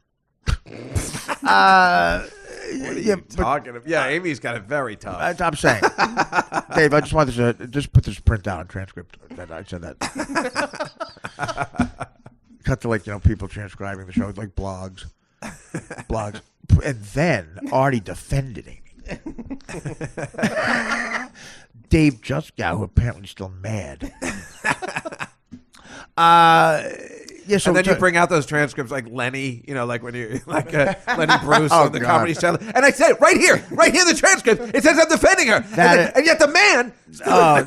Amy's got it very tough. I'm saying, Dave. I just wanted to just put this print down on transcript that I said that. Cut to people transcribing the show like blogs, and then Artie defended Amy. Dave Juskow, who apparently is still mad. So and then you bring out those transcripts like Lenny, like when you Lenny Bruce on the Comedy Channel, and I said right here, the transcript. It says I'm defending her, and yet the man.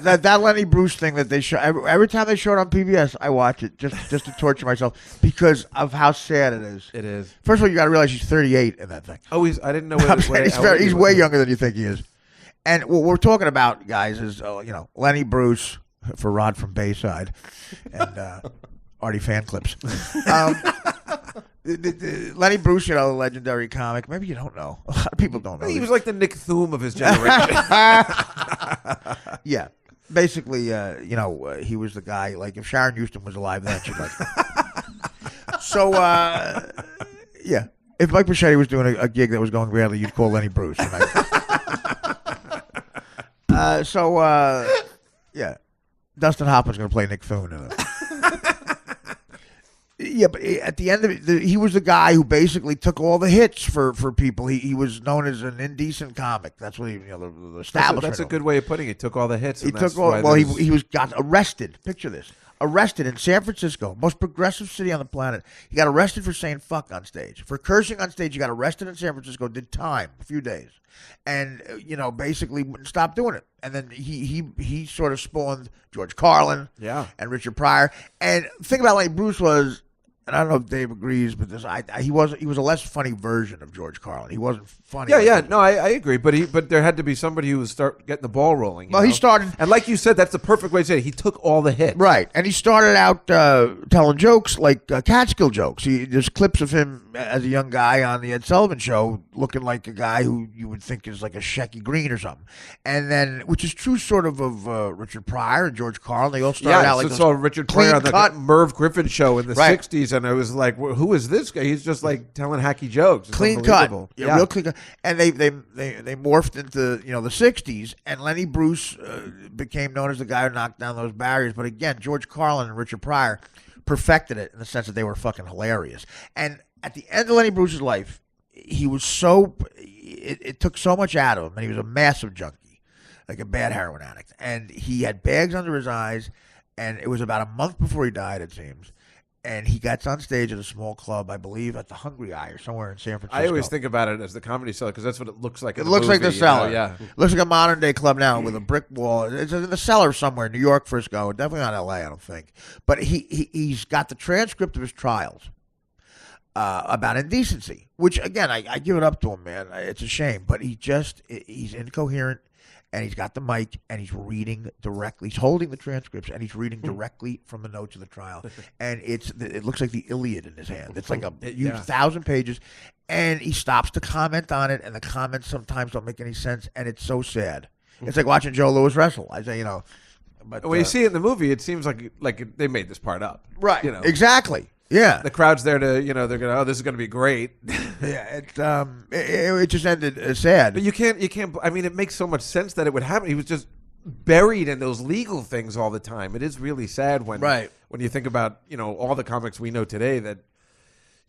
That Lenny Bruce thing that they show every time they show it on PBS, I watch it just to torture myself because of how sad it is. It is. First of all, you got to realize he's 38 in that thing. Oh, I didn't know. He's way younger than you think he is. And what we're talking about, guys, is Lenny Bruce for Rod from Bayside, and Artie fan clips. Lenny Bruce, legendary comic. Maybe you don't know. A lot of people don't know. He was like the Nick Thune of his generation. Yeah. Basically, he was the guy, like, if Sharon Houston was alive then, she'd like him. So, yeah. If Mike Machete was doing a gig that was going badly, you'd call Lenny Bruce. Yeah. Dustin Hoffman's going to play Nick Thune. Yeah, but at the end of it, he was the guy who basically took all the hits for people. He was known as an indecent comic. That's what the establishment. That's a good way of putting it. He took all the hits. He took all. Well, he got arrested. Picture this: arrested in San Francisco, most progressive city on the planet. He got arrested for saying "fuck" on stage, for cursing on stage. He got arrested in San Francisco. Did time, a few days, and basically stopped doing it. And then he sort of spawned George Carlin, and Richard Pryor. And the thing about Lenny Bruce was. And I don't know if Dave agrees, but he was a less funny version of George Carlin. He wasn't funny. No, I agree. But there had to be somebody who would start getting the ball rolling. He started, and like you said, that's the perfect way to say it. He took all the hits, right? And he started out telling jokes like Catskill jokes. There's clips of him as a young guy on the Ed Sullivan Show, looking like a guy who you would think is like a Shecky Green or something. And then, which is true, sort of Richard Pryor and George Carlin. They all started out like saw Richard Pryor on the Merv Griffin Show in the '60s. And I was like, who is this guy? He's just like telling hacky jokes. It's clean cut. Yeah, real clean cut. And they morphed into the '60s, and Lenny Bruce became known as the guy who knocked down those barriers. But again, George Carlin and Richard Pryor perfected it in the sense that they were fucking hilarious. And at the end of Lenny Bruce's life, he was it took so much out of him, and he was a massive junkie, like a bad heroin addict. And he had bags under his eyes, and it was about a month before he died, it seems. And he gets on stage at a small club, I believe, at the Hungry Eye or somewhere in San Francisco. I always think about it as the Comedy Cellar because that's what it looks like. It looks like the Cellar. Yeah, it looks like a modern day club now with a brick wall. It's in the Cellar somewhere, New York, Frisco. Definitely not L.A., I don't think. But he's got the transcript of his trials about indecency, which again I give it up to him, man. It's a shame, but he's incoherent. And he's got the mic, and he's reading directly. He's holding the transcripts, and he's reading directly from the notes of the trial. And it looks like the Iliad in his hand. It's like a huge 1,000 pages. And he stops to comment on it, and the comments sometimes don't make any sense, and it's so sad. It's like watching Joe Louis wrestle. I say, But when you see it in the movie, it seems like they made this part up. Right. Exactly. Yeah, the crowd's there to, they're gonna, this is gonna be great. Yeah, it just ended sad. But you can't. I mean, it makes so much sense that it would happen. He was just buried in those legal things all the time. It is really sad when you think about all the comics we know today that.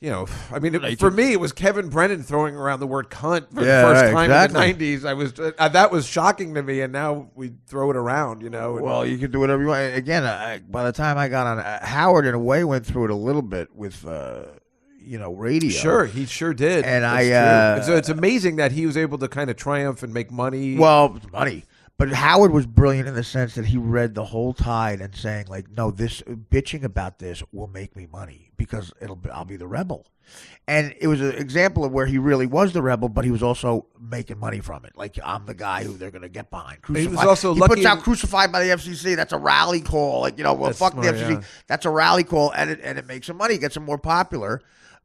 I mean, for me, it was Kevin Brennan throwing around the word cunt for the first time in the 90s. I was that was shocking to me, and now we throw it around, Well, you can do whatever you want. Again, by the time I got on, Howard in a way went through it a little bit with, radio. Sure, he sure did. And it's amazing that he was able to kind of triumph and make money. Well, money. But Howard was brilliant in the sense that he read the whole tide and saying, like, no, this bitching about this will make me money because I'll be the rebel. And it was an example of where he really was the rebel, but he was also making money from it. Like, I'm the guy who they're going to get behind. Crucified. He was also he puts out Crucified by the FCC. That's a rally call. Like, fuck the FCC. Yeah. That's a rally call, and it makes him money. It gets him more popular.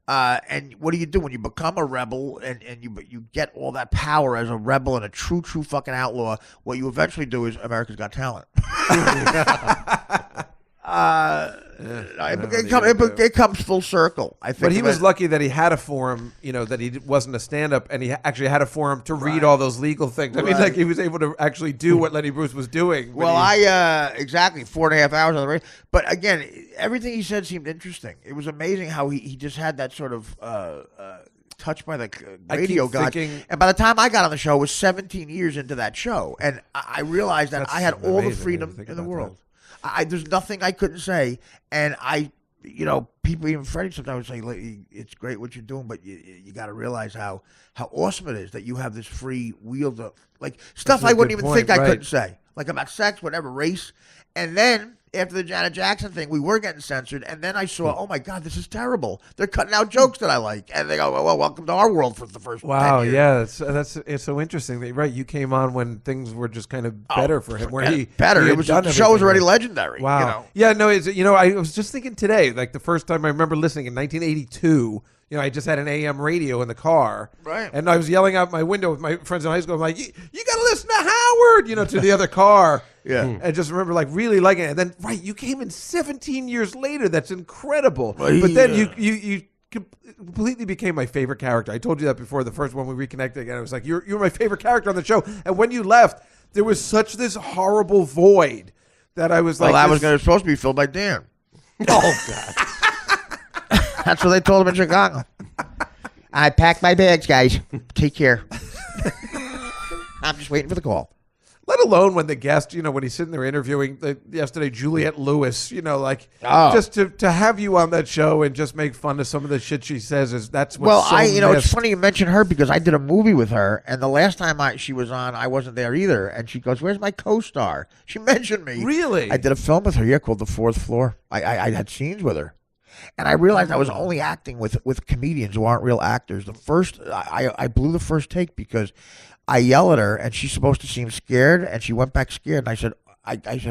And what do you do when you become a rebel and you get all that power as a rebel and a true fucking outlaw? What you eventually do is America's Got Talent. It comes full circle. I think. But he was lucky that he had a forum, that he wasn't a stand-up, and he actually had a forum to read all those legal things. I mean, like he was able to actually do what Lenny Bruce was doing. Well, exactly 4.5 hours on the radio. But again, everything he said seemed interesting. It was amazing how he just had that sort of touched by the radio god. And by the time I got on the show, it was 17 years into that show, and I realized that I had all the freedom in the world. There's nothing I couldn't say, and people, even Freddie, sometimes would say, "It's great what you're doing, but you got to realize how awesome it is that you have this free wheel to stuff I wouldn't even think I couldn't say, like about sex, whatever, race." And then after the Janet Jackson thing, we were getting censored, and then I saw, oh my God, this is terrible. They're cutting out jokes that I like, and they go, well, welcome to our world for the first 10 years. It's so interesting that right. You came on when things were just kind of better for him. Where the show was already legendary. Wow. Yeah. No. I was just thinking today, like the first time I remember listening in 1982. I just had an AM radio in the car, right? And I was yelling out my window with my friends in high school. I'm like, "You got to listen to Howard," to the other car. Yeah. And just remember, really liking it. And then, right, you came in 17 years later. That's incredible. But then you completely became my favorite character. I told you that before. The first one we reconnected again, I was like, "You're my favorite character on the show." And when you left, there was such this horrible void that I was like, "Well, that was supposed to be filled by Dan." Oh God. That's what they told him in Chicago. I packed my bags, guys. Take care. I'm just waiting for the call. Let alone when the guest, when he's sitting there interviewing yesterday, Juliette Lewis, just to have you on that show and just make fun of some of the shit she says that's what's it's funny you mention her because I did a movie with her, and the last time she was on, I wasn't there either, and she goes, "Where's my co-star?" She mentioned me. Really? I did a film with her, called The Fourth Floor. I had scenes with her. And I realized I was only acting with comedians who aren't real actors. I blew the first take because I yell at her and she's supposed to seem scared, and she went back scared. And I said,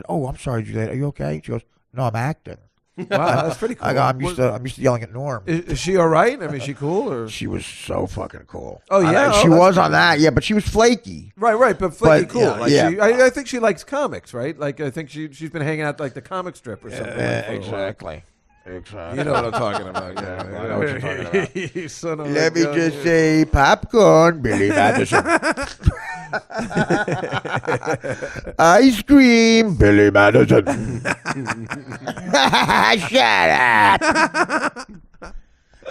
"Oh, I'm sorry, Juliette. Are you okay?" She goes, "No, I'm acting." Wow, that's pretty cool. I go, I'm used to yelling at Norm. Is she all right? I mean, is she cool? Or she was so fucking cool. Oh yeah, she was on that. Yeah, but she was flaky. Right, but flaky cool. Yeah, I think she likes comics, right? Like I think she's been hanging out like the comic strip or something. Exactly. You know what I'm talking about. Yeah, I know what you're talking about. Let me just say popcorn, Billy Madison. Ice cream, Billy Madison. Shut up.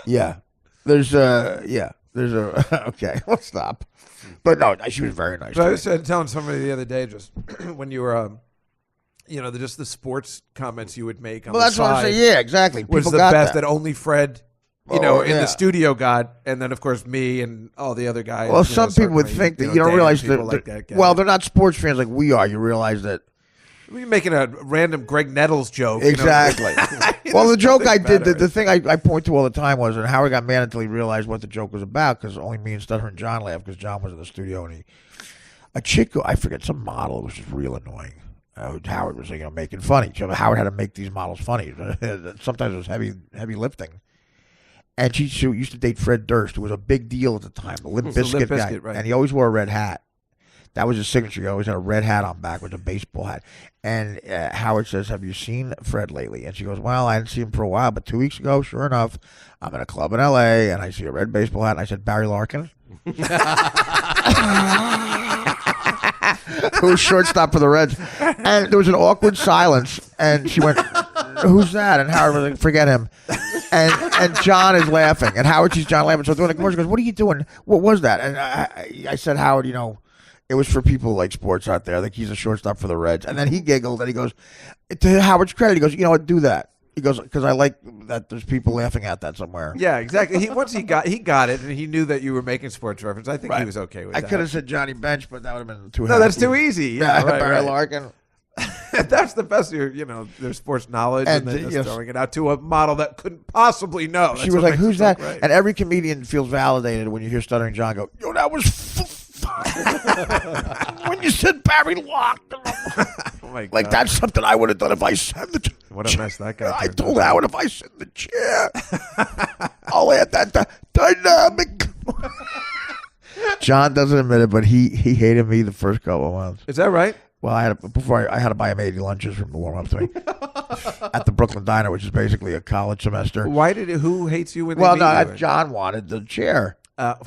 Yeah. There's okay, we'll stop. But no, she was very nice. I was telling somebody the other day, just when you were just the sports comments you would make on the that's side. What I'm saying. Yeah, exactly. Was the best that only Fred, in the studio got, and then of course me and all the other guys. Well, some people would think that you don't realize that. Well, they're not sports fans like we are. You realize that. We're making a random Greg Nettles joke. Exactly. Well, the joke I did, the thing I point to all the time was, and Howard got mad until he realized what the joke was about, because only me and Stutter and John laughed because John was in the studio, and a chick, I forget, some model was just real annoying. Howard was making funny. So Howard had to make these models funny. Sometimes it was heavy lifting. And she used to date Fred Durst, who was a big deal at the time, the Limp Bizkit guy. Right. And he always wore a red hat. That was his signature. He always had a red hat on back with a baseball hat. And Howard says, "Have you seen Fred lately?" And she goes, "Well, I hadn't seen him for a while, but 2 weeks ago, sure enough, I'm in a club in L.A., and I see a red baseball hat." And I said, "Barry Larkin?" Who was shortstop for the Reds. And there was an awkward silence, and she went, "Who's that?" And Howard was like, "Forget him." And John is laughing, and Howard sees John laughing. So during the commercial, goes, "What are you doing? What was that?" And I said, "Howard, it was for people who like sports out there. Like he's a shortstop for the Reds." And then he giggled, and he goes, to Howard's credit, he goes, "You know what? Do that." He goes, "Because I like that there's people laughing at that somewhere." Yeah, exactly. Once he got it, and he knew that you were making sports reference. I think he was okay with that. I could have said Johnny Bench, but that would have been too. No, that's too easy. Yeah, Barry Larkin. That's the best. Their sports knowledge, and then just throwing it out to a model that couldn't possibly know. She was like, "Who's that?" Right. And every comedian feels validated when you hear Stuttering John go, "Yo, that was." When you said Barry Larkin. Oh my God. Like that's something I would have done if I sat in the chair. What a mess that guy. I told Howard if I sit in the chair, I'll add that dynamic. John doesn't admit it, but he hated me the first couple of months. Is that right? Well, I had to buy him 80 lunches from the warm up to me at the Brooklyn Diner, which is basically a college semester. Who hates you when they Well, meet no, you? John wanted the chair. That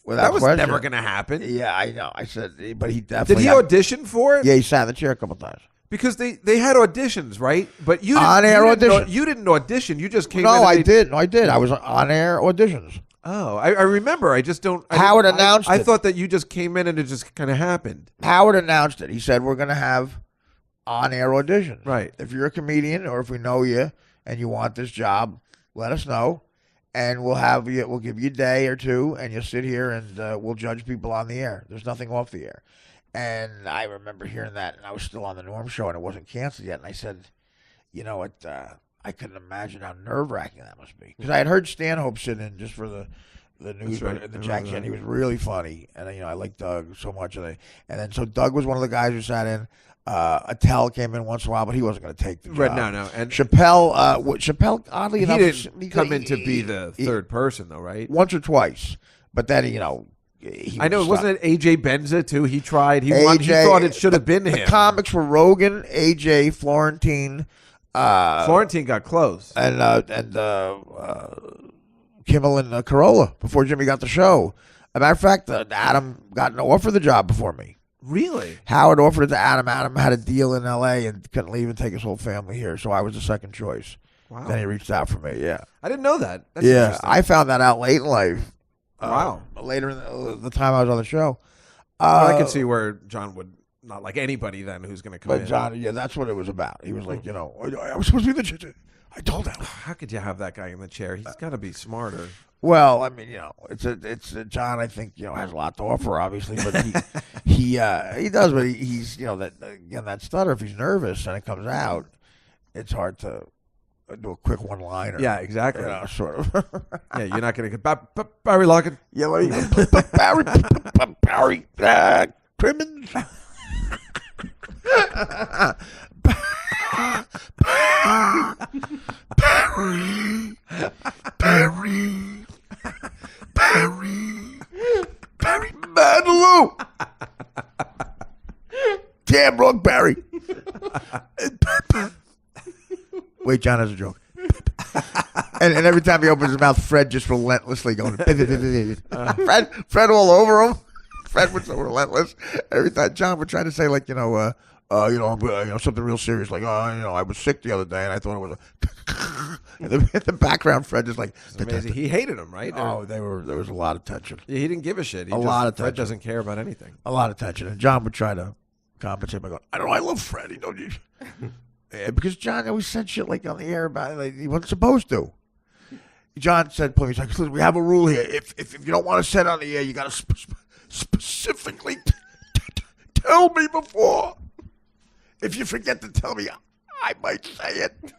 was never going to happen. Yeah, I know. I said, but he definitely. Did he audition for it? Yeah, he sat in the chair a couple times. Because they had auditions, right? But you on-air audition. You didn't audition. You just came in. No, I did. No, I did. I was on-air auditions. Oh, I remember. I just don't. Howard announced it. I thought that you just came in and it just kind of happened. Howard announced it. He said, we're going to have on-air auditions. Right. If you're a comedian or if we know you and you want this job, let us know. And we'll give you a day or two, and you'll sit here and we'll judge people on the air. There's nothing off the air. And I remember hearing that, and I was still on the Norm show, and it wasn't canceled yet. And I said, you know what? I couldn't imagine how nerve-wracking that must be. Because I had heard Stanhope sit in just for the news, the Jack Chan. He was really funny, and I liked Doug so much. And then so Doug was one of the guys who sat in. Attell came in once in a while, but he wasn't going to take the job. Right, no. And Chappelle, oddly enough, he didn't come in to be the third person, though, right? Once or twice, but then I know, wasn't it AJ Benza too? He tried. He thought it should have been him. The comics were Rogan, AJ, Florentine. Florentine got close, and Kimmel and Carolla before Jimmy got the show. As a matter of fact, Adam got an offer for the job before me. Really? Howard offered it to Adam. Adam had a deal in L.A. and couldn't leave and take his whole family here, so I was the second choice. Wow. Then he reached out for me. Yeah, I didn't know that. That's yeah, I found that out late in life. Wow. Later in the time I was on the show. Well, I can see where John would not like anybody then who's going to come in. But John, yeah, that's what it was about. He was like, I was supposed to be the judge. I told him. How could you have that guy in the chair? He's got to be smarter. Well, I mean, it's John. I think has a lot to offer, obviously, but he does. But he's that stutter. If he's nervous and it comes out, it's hard to do a quick one-liner. Yeah, exactly. Sort of. Yeah, you're not going to get Barry Lockett. Yeah, Barry Crimmins. Barry Manilow. Damn wrong, Barry. Wait, John has a joke. and every time he opens his mouth, Fred just relentlessly going. Fred all over him. Fred was so relentless. Every time John would try to say something real serious, like, I was sick the other day, and I thought it was in the background, Fred just like. It's amazing. He hated him, right? Oh, there was a lot of tension. Yeah, he didn't give a shit. Fred doesn't care about anything. A lot of tension, and John would try to compensate by going, I don't know, I love Fred. Yeah, because John always said shit like on the air about it, he wasn't supposed to. John said, "He's like, listen, we have a rule here. If you don't want to say it on the air, you got to specifically tell me before. If you forget to tell me, I might say it." And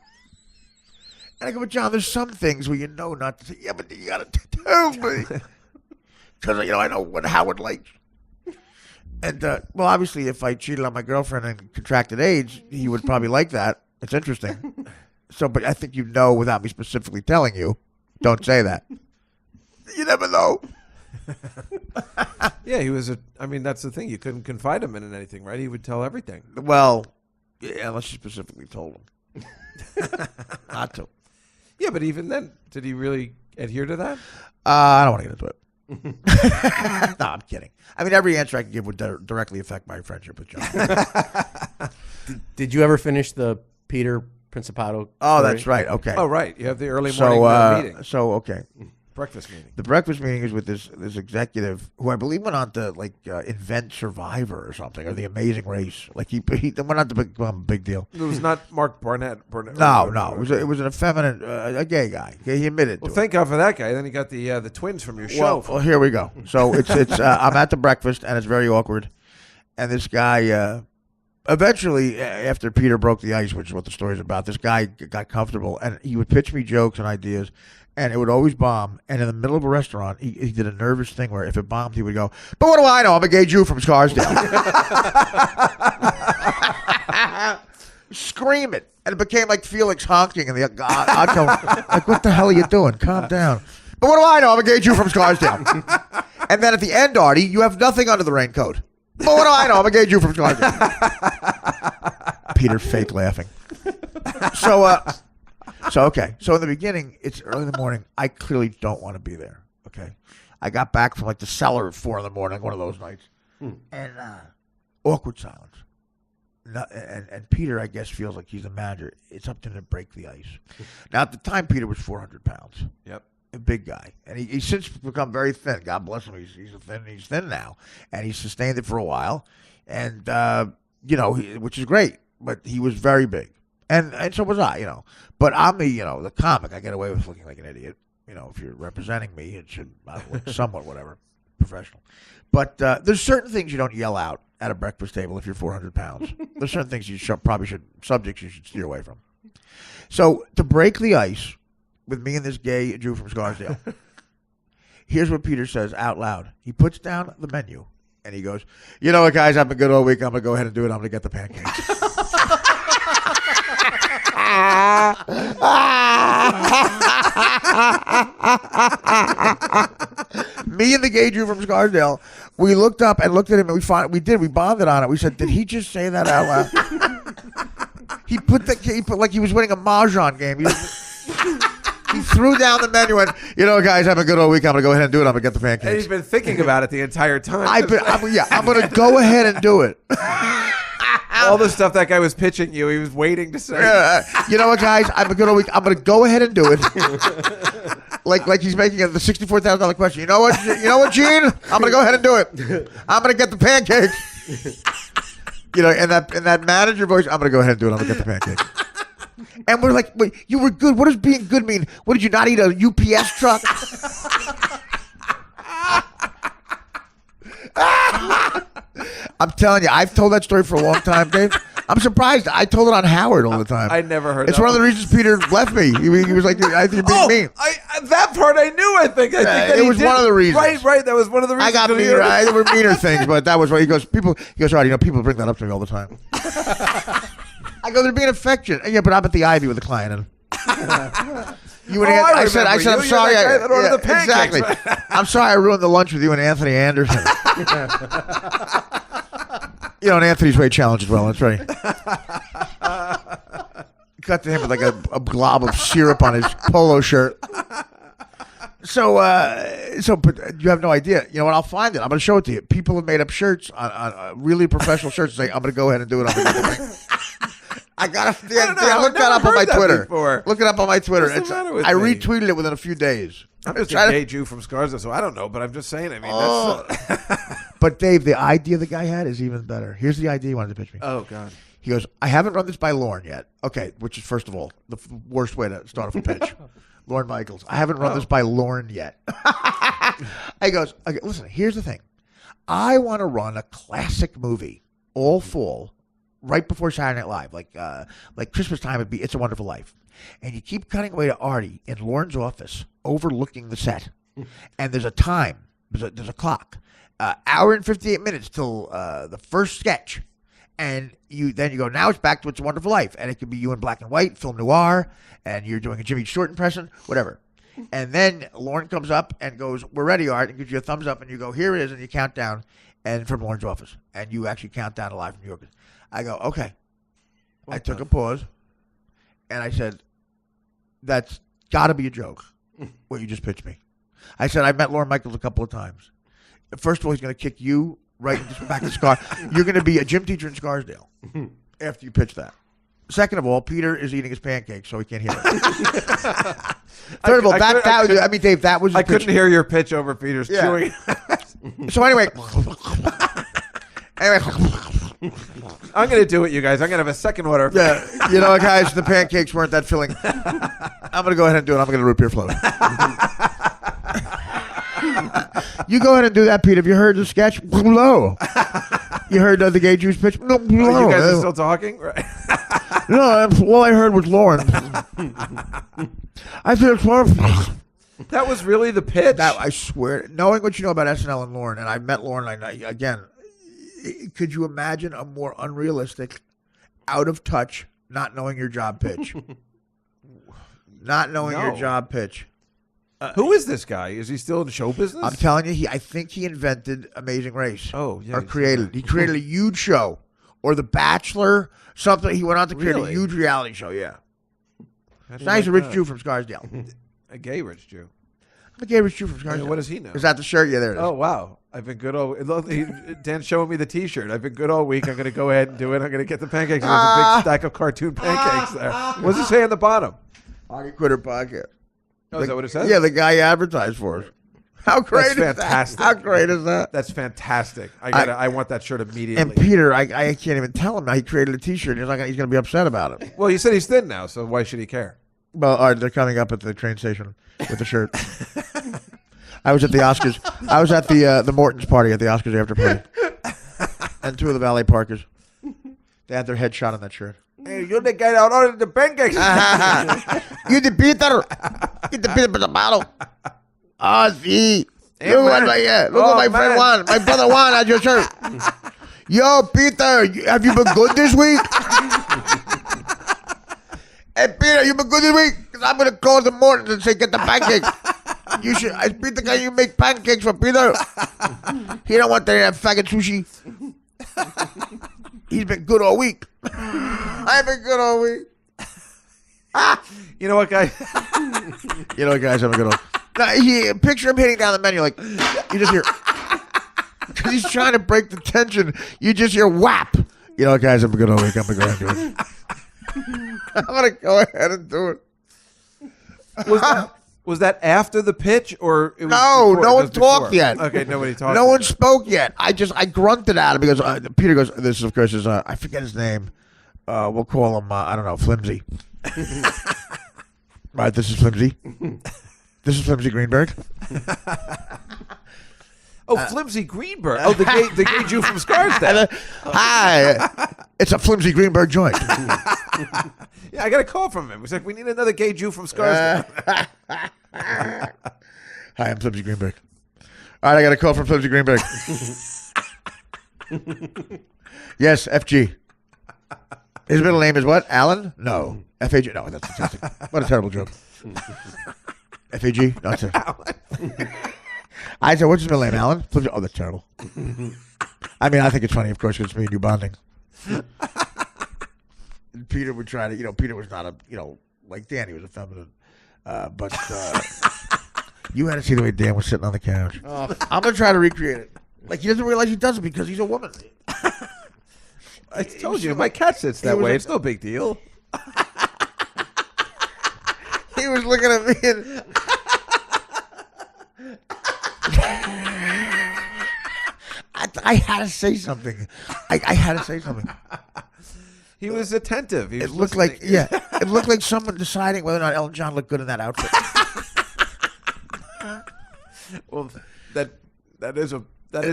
I go, but John, there's some things where you know not to say. Yeah, but you got to tell me. Because, I know what Howard likes. And, well, obviously, if I cheated on my girlfriend and contracted AIDS, he would probably like that. It's interesting. So, but I think without me specifically telling you, don't say that. You never know. Yeah, that's the thing. You couldn't confide him in anything, right? He would tell everything. Well, yeah, unless you specifically told him. Not to. Yeah, but even then, did he really adhere to that? I don't want to get into it. No, I'm kidding. I mean, every answer I can give would directly affect my friendship with John. Did you ever finish the Peter Principato? Oh, story? that's right. Okay. Oh, right. You have the early morning meeting. So, okay. Breakfast meeting. The breakfast meeting is with this executive who I believe went on to invent Survivor or something, or The Amazing Race. Like he went on to become a big deal. It was not Mark Barnett. No. It was an effeminate, a gay guy. He admitted. Well, thank God for that guy. Then he got the twins from your show. Well, here we go. So it's I'm at the breakfast and it's very awkward, and this guy. Eventually, after Peter broke the ice, which is what the story's about, this guy got comfortable, and he would pitch me jokes and ideas, and it would always bomb. And in the middle of a restaurant, he did a nervous thing where if it bombed, he would go, "But what do I know? I'm a gay Jew from Scarsdale." Scream it. And it became like Felix honking, and I'd go, like, what the hell are you doing? Calm down. But what do I know? I'm a gay Jew from Scarsdale. And then at the end, Artie, you have nothing under the raincoat. Well, what do I know? I'm a gay Jew from Scarlet. Peter fake laughing. So okay. So in the beginning, it's early in the morning. I clearly don't want to be there. Okay. I got back from like the cellar at 4 a.m, one of those nights, and awkward silence. And Peter, I guess, feels like he's the manager. It's up to him to break the ice. Now, at the time, Peter was 400 pounds. Yep. A big guy. And he's since become very thin. God bless him. He's thin now. And he's sustained it for a while. And, which is great. But he was very big. And so was I, But I'm the comic. I get away with looking like an idiot. If you're representing me, it should look somewhat whatever, professional. But there's certain things you don't yell out at a breakfast table if you're 400 pounds. There's certain things subjects you should steer away from. So to break the ice with me and this gay Jew from Scarsdale, here's what Peter says out loud. He puts down the menu and he goes, "You know what, guys? I've been good all week. I'm going to go ahead and do it. I'm going to get the pancakes." Me and the gay Jew from Scarsdale, we looked up and looked at him, and we bonded on it. We said, "Did he just say that out loud?" He put like he was winning a mahjong game. He threw down the menu and, "Guys, have a good old week. I'm gonna go ahead and do it. I'm gonna get the pancakes." And he's been thinking about it the entire time. I'm gonna go ahead and do it. All the stuff that guy was pitching you, he was waiting to say. You know what, guys? Have a good old week. I'm gonna go ahead and do it. Like he's making the $64,000 question. You know what, Gene? I'm gonna go ahead and do it. I'm gonna get the pancakes. In that manager voice, I'm gonna go ahead and do it. I'm gonna get the pancakes. And we're like, wait, you were good. What does being good mean? What, did you not eat a UPS truck? I'm telling you, I've told that story for a long time, Dave. I'm surprised. I told it on Howard all the time. I never heard. It's one of the reasons Peter left me. He was like, "I think you're being mean." That part I knew. I think that it was one of the reasons. Right. That was one of the reasons. I got meaner. There were meaner things, but that was what he goes. Right? People bring that up to me all the time. I go, "They're being affectionate." Yeah, but I'm at the Ivy with a client. And I said, "I'm sorry." Exactly. I'm sorry I ruined the lunch with you and Anthony Anderson. And Anthony's weight challenge as well. That's right. Cut to him with like a glob of syrup on his polo shirt. But you have no idea. You know what? I'll find it. I'm going to show it to you. People have made up shirts on really professional shirts and say, "I'm going to go ahead and do it." I got to look that up on my Twitter. Look it up on my Twitter. I retweeted it within a few days. I'm just a gay Jew from Scarsdale, so I don't know, but I'm just saying. I mean, that's. But Dave, the idea the guy had is even better. Here's the idea he wanted to pitch me. Oh God. He goes, "I haven't run this by Lorne yet." Okay, which is first of all the worst way to start off a pitch. Lorne Michaels. "I haven't run this by Lorne yet." He goes, "Okay, listen. Here's the thing. I want to run a classic movie all fall, right before Saturday Night Live, like Christmas time would be It's a Wonderful Life, and you keep cutting away to Artie in Lorne's office, overlooking the set, and there's a time, there's a clock, hour and 58 minutes till the first sketch." And you go, "Now it's back to It's a Wonderful Life." And it could be you in black and white, film noir, and you're doing a Jimmy Short impression, whatever. And then Lorne comes up and goes, "We're ready, Art," and gives you a thumbs up, and you go, "Here it is," and you count down, and from Lorne's office. And you actually count down live from New York. I go, "Okay." I took a pause, and I said, "That's got to be a joke, what you just pitched me." I said, "I met Lorne Michaels a couple of times. First of all, he's going to kick you right back in Scar. You're going to be a gym teacher in Scarsdale after you pitch that. Second of all, Peter is eating his pancakes, so he can't hear it." Third of all, Dave, that was. I couldn't hear your pitch over Peter's chewing. So anyway, I'm going to do it, you guys. I'm going to have a second order. Yeah, guys, the pancakes weren't that filling. I'm going to go ahead and do it. I'm going to root beer float. You go ahead and do that, Pete. Have you heard the sketch? No. You heard the gay Jews pitch? No. You guys are still talking? Right. No, all I heard was Lorne. I said, that was really the pitch? I swear. Knowing what you know about SNL and Lorne, and I met Lorne, again, could you imagine a more unrealistic, out of touch, not knowing your job pitch? Not knowing your job pitch. Who is this guy? Is he still in show business? I'm telling you, I think he invented Amazing Race. Oh, yeah, Or he said created. He created a huge show. Or The Bachelor, something. He went on to create Really? a huge reality show, yeah. How do Now he's a you rich like Jew from Scarsdale. that? A gay rich Jew. I'm a gay rich Jew from Scarsdale. What does he know? Is that the shirt? Yeah, there it is. Oh, wow. I've been good all Dan's showing me the T-shirt. I've been good all week. I'm going to go ahead and do it. I'm going to get the pancakes. There's a big stack of cartoon pancakes there. What's it say on the bottom? Artie Quitter Podcast. Oh, is that what it says? Yeah, the guy you advertised for us. How great is fantastic. that? How great is that? That's fantastic. I want that shirt immediately. And Peter, I can't even tell him now he created a T-shirt. He's going to be upset about it. Well, he said he's thin now, so why should he care? Well, all right, they're coming up at the train station with the shirt. I was at the Oscars. I was at the Morton's party at the Oscars after party, and 2 of the valet parkers. They had their head shot on that shirt. Hey, you're the guy that ordered the pancakes. You the Peter. You the Peter with the bottle. Oh, see. Hey, Look man. at Oh, my friend man. Juan. My brother Juan had your shirt. Yo, Peter, have you been good this week? Hey, Peter, you been good this week? Because I'm going to call the Mortons and say, get the pancakes. You should. I Peter, can you make pancakes for Peter? He don't want that faggot sushi. He's been good all week. I've been good all week. You know what, guy? You know what, guys, I'm going to go. Picture him hitting down the menu like, you just hear, because he's trying to break the tension, you just hear whap. You know what, guys, I'm going to go week. I'm going to go ahead and do it. I'm going to go ahead and do it. Was that after the pitch or it was No, before? no one Just before? talked yet. Okay, nobody talked. No one spoke yet. I grunted at him because Peter goes, this, of course, is, I forget his name. We'll call him, I don't know, Flimsy. Right, this is Flimsy. This is Flimsy Greenberg. Oh, Flimsy Greenberg. Oh, the gay Jew from Scarsdale. Hi. It's a Flimsy Greenberg joint. Yeah, I got a call from him. He's like, we need another gay Jew from Scarsdale. Hi, I'm Flimsy Greenberg. All right, I got a call from Flimsy Greenberg. Yes, FG. His middle name is what? Alan? No. FAG? No, that's fantastic. What a terrible joke. FAG? No, that's it. I said, what's his middle name? Alan? Oh, that's terrible. I mean, I think it's funny, of course, because it's me and you bonding. Peter would try to, Peter was not like Dan, he was effeminate. But you had to see the way Dan was sitting on the couch. I'm going to try to recreate it. Like, he doesn't realize he does it because he's a woman. I told you, my cat sits that way. It's no big deal. He was looking at me and... I had to say something. I had to say something. He was attentive. He was It looked listening. it looked like someone deciding whether or not Elton John looked good in that outfit. Well, that is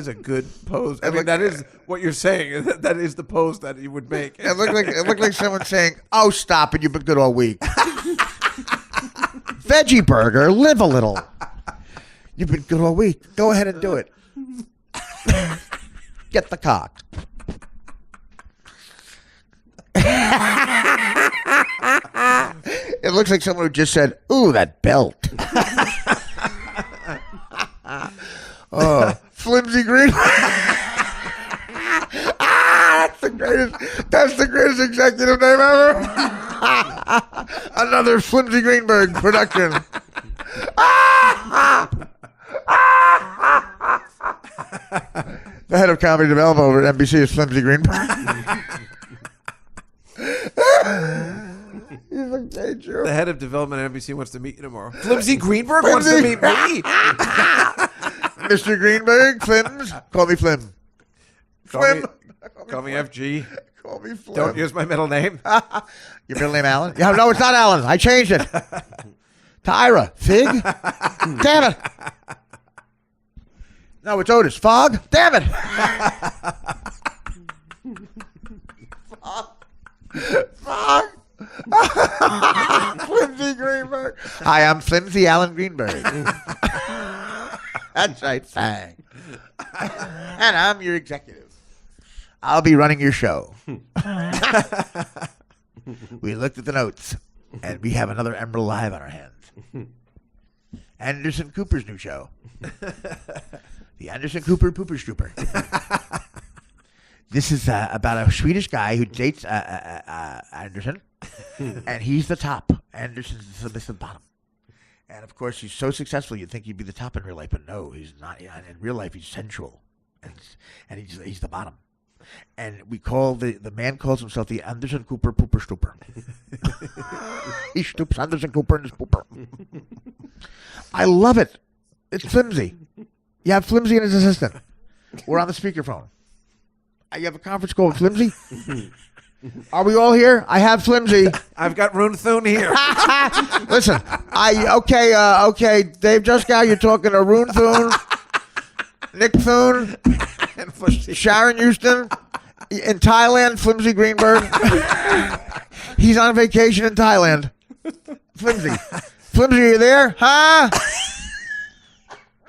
a good pose. I mean, that is what you're saying. That is the pose that you would make. It looked like someone saying, "Oh, stop it! You've been good all week." Veggie burger, live a little. You've been good all week. Go ahead and do it. Get the cock. It looks like someone who just said, "Ooh, that belt." Oh, Flimsy Green. That's the greatest executive name ever. Another Flimsy Greenberg production. The head of comedy development over at NBC is Flimsy Greenberg. He's a gay Jew. The head of development at NBC wants to meet you tomorrow. Flimsy Greenberg wants to meet me. Mr. Greenberg, Flims, call me Flim. Flim. Call me FG. Call me Flim. Don't use my middle name. Your middle name Alan? Yeah, no, it's not Alan. I changed it. Tyra. Fig? Damn it. No, it's Otis. Fog? Damn it. Fog. Flimsy Greenberg. Hi, I'm Flimsy Alan Greenberg. That's right, Fang. And I'm your executive. I'll be running your show. We looked at the notes, and we have another Emerald Live on our hands. Anderson Cooper's new show. The Anderson Cooper Pooper Strooper. This is about a Swedish guy who dates Anderson, and he's the top. Anderson's the submissive bottom. And, of course, he's so successful you'd think he'd be the top in real life, but no, he's not. In real life, he's sensual, and he's the bottom. And we call the man calls himself the Anderson Cooper Pooper Stooper. He stoops Anderson Cooper in his pooper. I love it. It's Flimsy. You have Flimsy and his assistant. We're on the speakerphone. You have a conference call with Flimsy? Are we all here? I have Flimsy. I've got Rune Thune here. Listen, okay, Dave Juskow, you're talking to Rune Thune, Nick Thune, Sharon Houston, in Thailand, Flimsy Greenberg. He's on vacation in Thailand. Flimsy, are you there? Huh?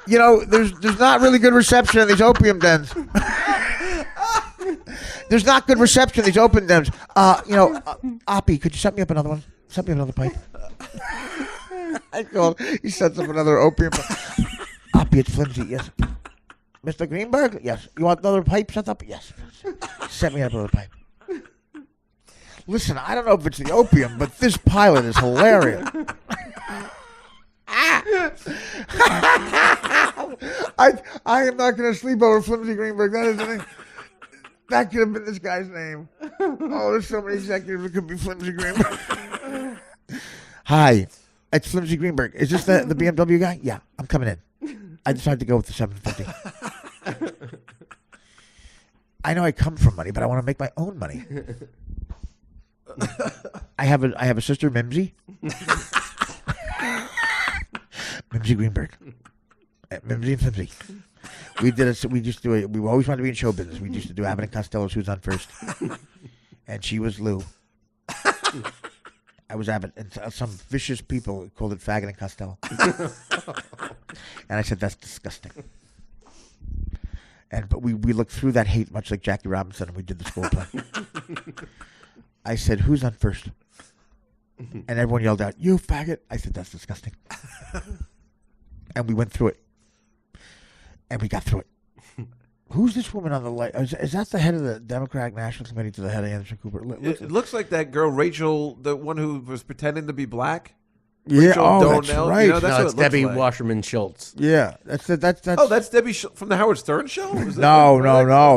You know, there's not really good reception in these opium dens. There's not good reception in these opium dens. Oppie, could you set me up another one? Set me up another pipe. I called. He sets up another opium. Oppie, it's Flimsy. Yes. Mr. Greenberg? Yes. You want another pipe set up? Yes. Set me up another pipe. Listen, I don't know if it's the opium, but this pilot is hilarious. I am not going to sleep over Flimsy Greenberg. That could have been this guy's name. Oh, there's so many executives that could be Flimsy Greenberg. Hi, it's Flimsy Greenberg. Is this the BMW guy? Yeah, I'm coming in. I decided to go with the 750. I know I come from money, but I want to make my own money. I have a sister, Mimsy. Mimsy Greenberg. Mimsy and Flimsy. We always wanted to be in show business. We used to do Abbott and Costello's Who's On First. And she was Lou. I was Abbott. And some vicious people called it Faggot and Costello. And I said, that's disgusting. But we looked through that hate much like Jackie Robinson, and we did the school play. I said, who's on first? And everyone yelled out, you faggot. I said, that's disgusting. And we went through it. And we got through it. Who's this woman on the light? Is that the head of the Democratic National Committee to the head of Anderson Cooper? It looks like that girl, Rachel, the one who was pretending to be black. Yeah, Rachel that's right. You know, that's No, what it's it looks Debbie like. Wasserman Schultz. Yeah, that's. Oh, that's Debbie from the Howard Stern show? No.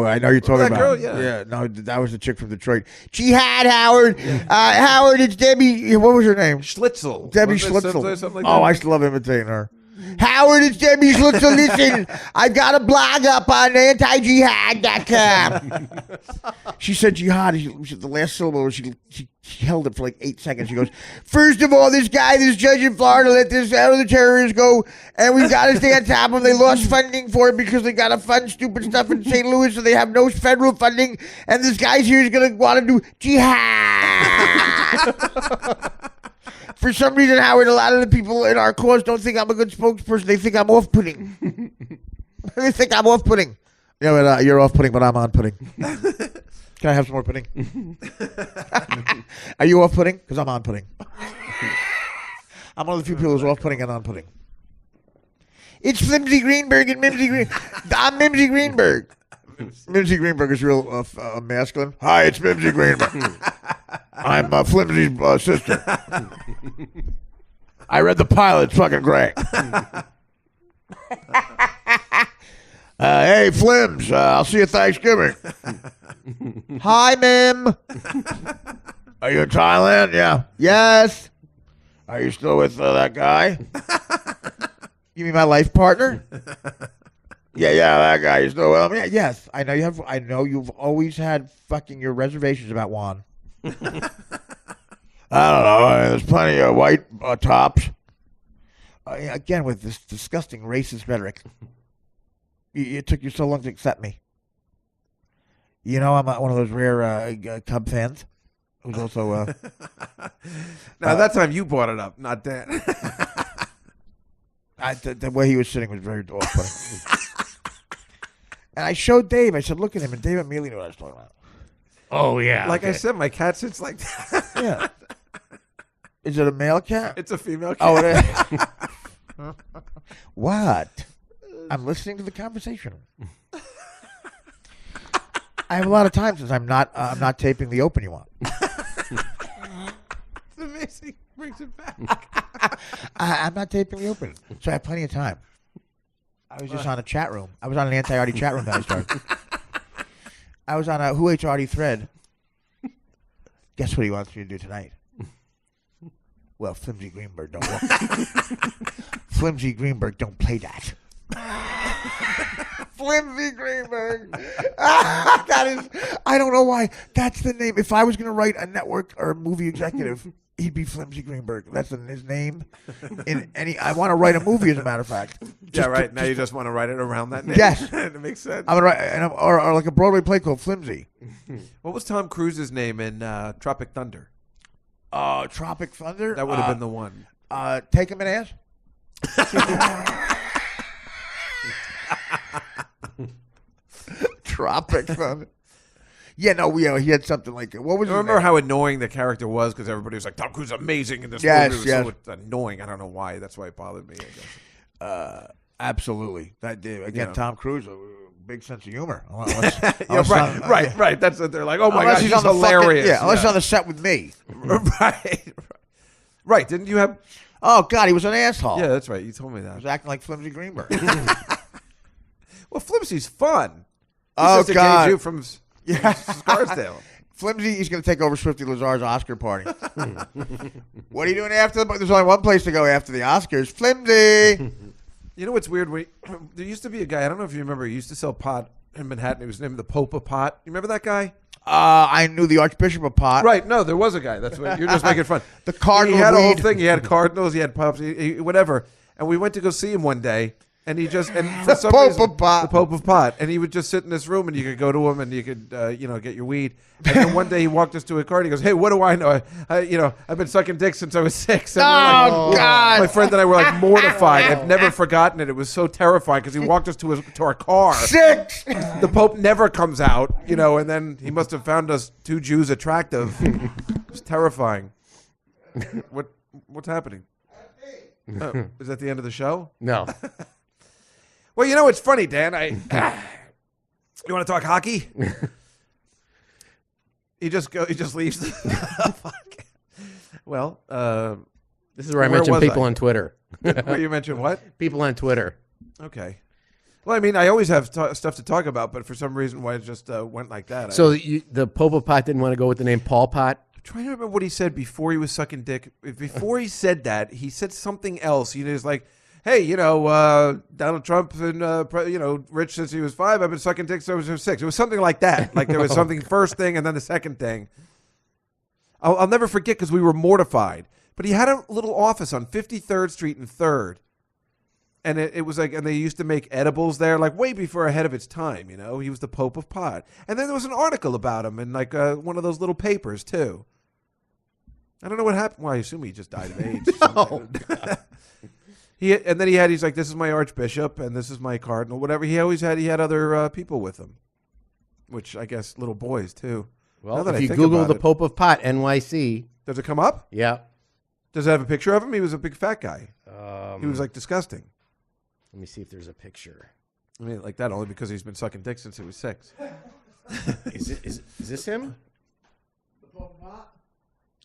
I know you're talking that about. Girl, yeah. No, that was the chick from Detroit. Jihad Howard. Howard, it's Debbie. What was her name? Schlitzel. Debbie Wasn't it Schlitzel. something like Oh, that? I still love imitating her. Howard, it's Debbie Schlitzel. Listen, I've got a blog up on antijihad.com. She said jihad. The last syllable, she held it for like 8 seconds. She goes, first of all, this judge in Florida let this other terrorists go, and we've got to stay on top of them. They lost funding for it because they got to fund stupid stuff in St. Louis, so they have no federal funding, and this guy's here is going to want to do jihad. For some reason, Howard, a lot of the people in our cause don't think I'm a good spokesperson. They think I'm off-putting. They think I'm off-putting. Yeah, but, you're off-putting, but I'm on-putting. Can I have some more pudding? Are you off-putting? Because I'm on-putting. I'm one of the few people who's off-putting and on-putting. It's Flimsy Greenberg and Mimsy Greenberg. I'm Mimsy Greenberg. Mimsy Greenberg is real masculine. Hi, it's Mimsy Greenberg. I'm Flimsy's sister. I read the pilot. It's fucking great. Hey, Flims. I'll see you Thanksgiving. Hi, Mim. Are you in Thailand? Yeah. Yes. Are you still with that guy? You mean my life partner? Yeah, that guy. You still with him? Yeah, yes. I know you have. I know you've always had fucking your reservations about Juan. I don't know. There's plenty of white tops. Again, with this disgusting racist rhetoric. It took you so long to accept me. You know, I'm one of those rare Cub fans who's also. Now, that time you brought it up, not Dan. The way he was sitting was very off-putting. And I showed Dave. I said, look at him. And Dave immediately knew what I was talking about. Oh, yeah. Like I said, my cat sits like that. Yeah. Is it a male cat? It's a female cat. Oh, it is. What? I'm listening to the conversation. I have a lot of time since I'm not taping the open you want. It's amazing. Brings it back. I'm not taping the open, so I have plenty of time. I was just on a chat room. I was on an anti-Artie chat room that I started. I was on a Who Hates Artie thread. Guess what he wants me to do tonight? Well, Flimsy Greenberg don't. Flimsy Greenberg don't play that. Flimsy Greenberg. That is. I don't know why. That's the name. If I was going to write a network or a movie executive, he'd be Flimsy Greenberg. That's his name. In any, I want to write a movie, as a matter of fact. Yeah, right. Now you just want to write it around that name. Yes. It makes sense. I'm gonna write, or like a Broadway play called Flimsy. What was Tom Cruise's name in Tropic Thunder? Tropic Thunder. That would have been the one. Take him in ass. Tropic Thunder. Yeah, no, he had something like it. What was? I remember how annoying the character was because everybody was like, "Tom Cruise is amazing in this movie." It was so annoying. I don't know why. That's why it bothered me. I guess. Absolutely. That did again. Yeah. Right. Cruise, big sense of humor. Right. That's what they're like. Oh my gosh, he's on hilarious. Unless he's on the set with me. Right. Didn't you have? Oh God, he was an asshole. Yeah, that's right. You told me that. He was acting like Flimsy Greenberg. Well, Flimsy's fun. Oh God, you from Scarsdale. Flimsy, he's going to take over Swifty Lazar's Oscar party. What are you doing after the? There's only one place to go after the Oscars. Flimsy. You know what's weird? There used to be a guy. I don't know if you remember. He used to sell pot in Manhattan. He was named the Pope of Pot. You remember that guy? I knew the Archbishop of Pot. Right. No, there was a guy. That's what you're just making fun. The cardinal. He had a whole weed. thing. He had cardinals. He had pups. Whatever. And we went to go see him one day. And he just for some Pope reason, of Pot. the Pope of Pot, and he would just sit in this room, and you could go to him, and you could get your weed. And then one day he walked us to a car, and he goes, "Hey, what do I know? I've been sucking dick since I was 6." And God! My friend and I were like mortified. I've never forgotten it. It was so terrifying because he walked us to our car. 6. The Pope never comes out, and then he must have found us two Jews attractive. It was terrifying. What's happening? Oh, is that the end of the show? No. Well, it's funny, Dan. You want to talk hockey? He just leaves. Well, this is where I mention people on Twitter. Where you mentioned what? People on Twitter. Okay. Well, I mean, I always have stuff to talk about, but for some reason, why it just went like that. So the Pope of Pot didn't want to go with the name Paul Pot? I'm trying to remember what he said before he was sucking dick. Before he said that, he said something else. He's like, "Hey, Donald Trump and rich since he was 5. I've been sucking dick since I was 6." It was something like that. Like there was something first thing and then the second thing. I'll never forget because we were mortified. But he had a little office on 53rd Street and 3rd. And it was like, and they used to make edibles there, like way before ahead of its time, He was the Pope of Pot. And then there was an article about him in like one of those little papers too. I don't know what happened. Well, I assume he just died of AIDS. Oh, He's like, "This is my Archbishop and this is my Cardinal," whatever. He had other people with him, which I guess little boys too. Well, if you Google the Pope of Pot, NYC. Does it come up? Yeah. Does it have a picture of him? He was a big fat guy. He was like disgusting. Let me see if there's a picture. I mean, like that only because he's been sucking dick since he was 6. Is this him? The Pope of Pot?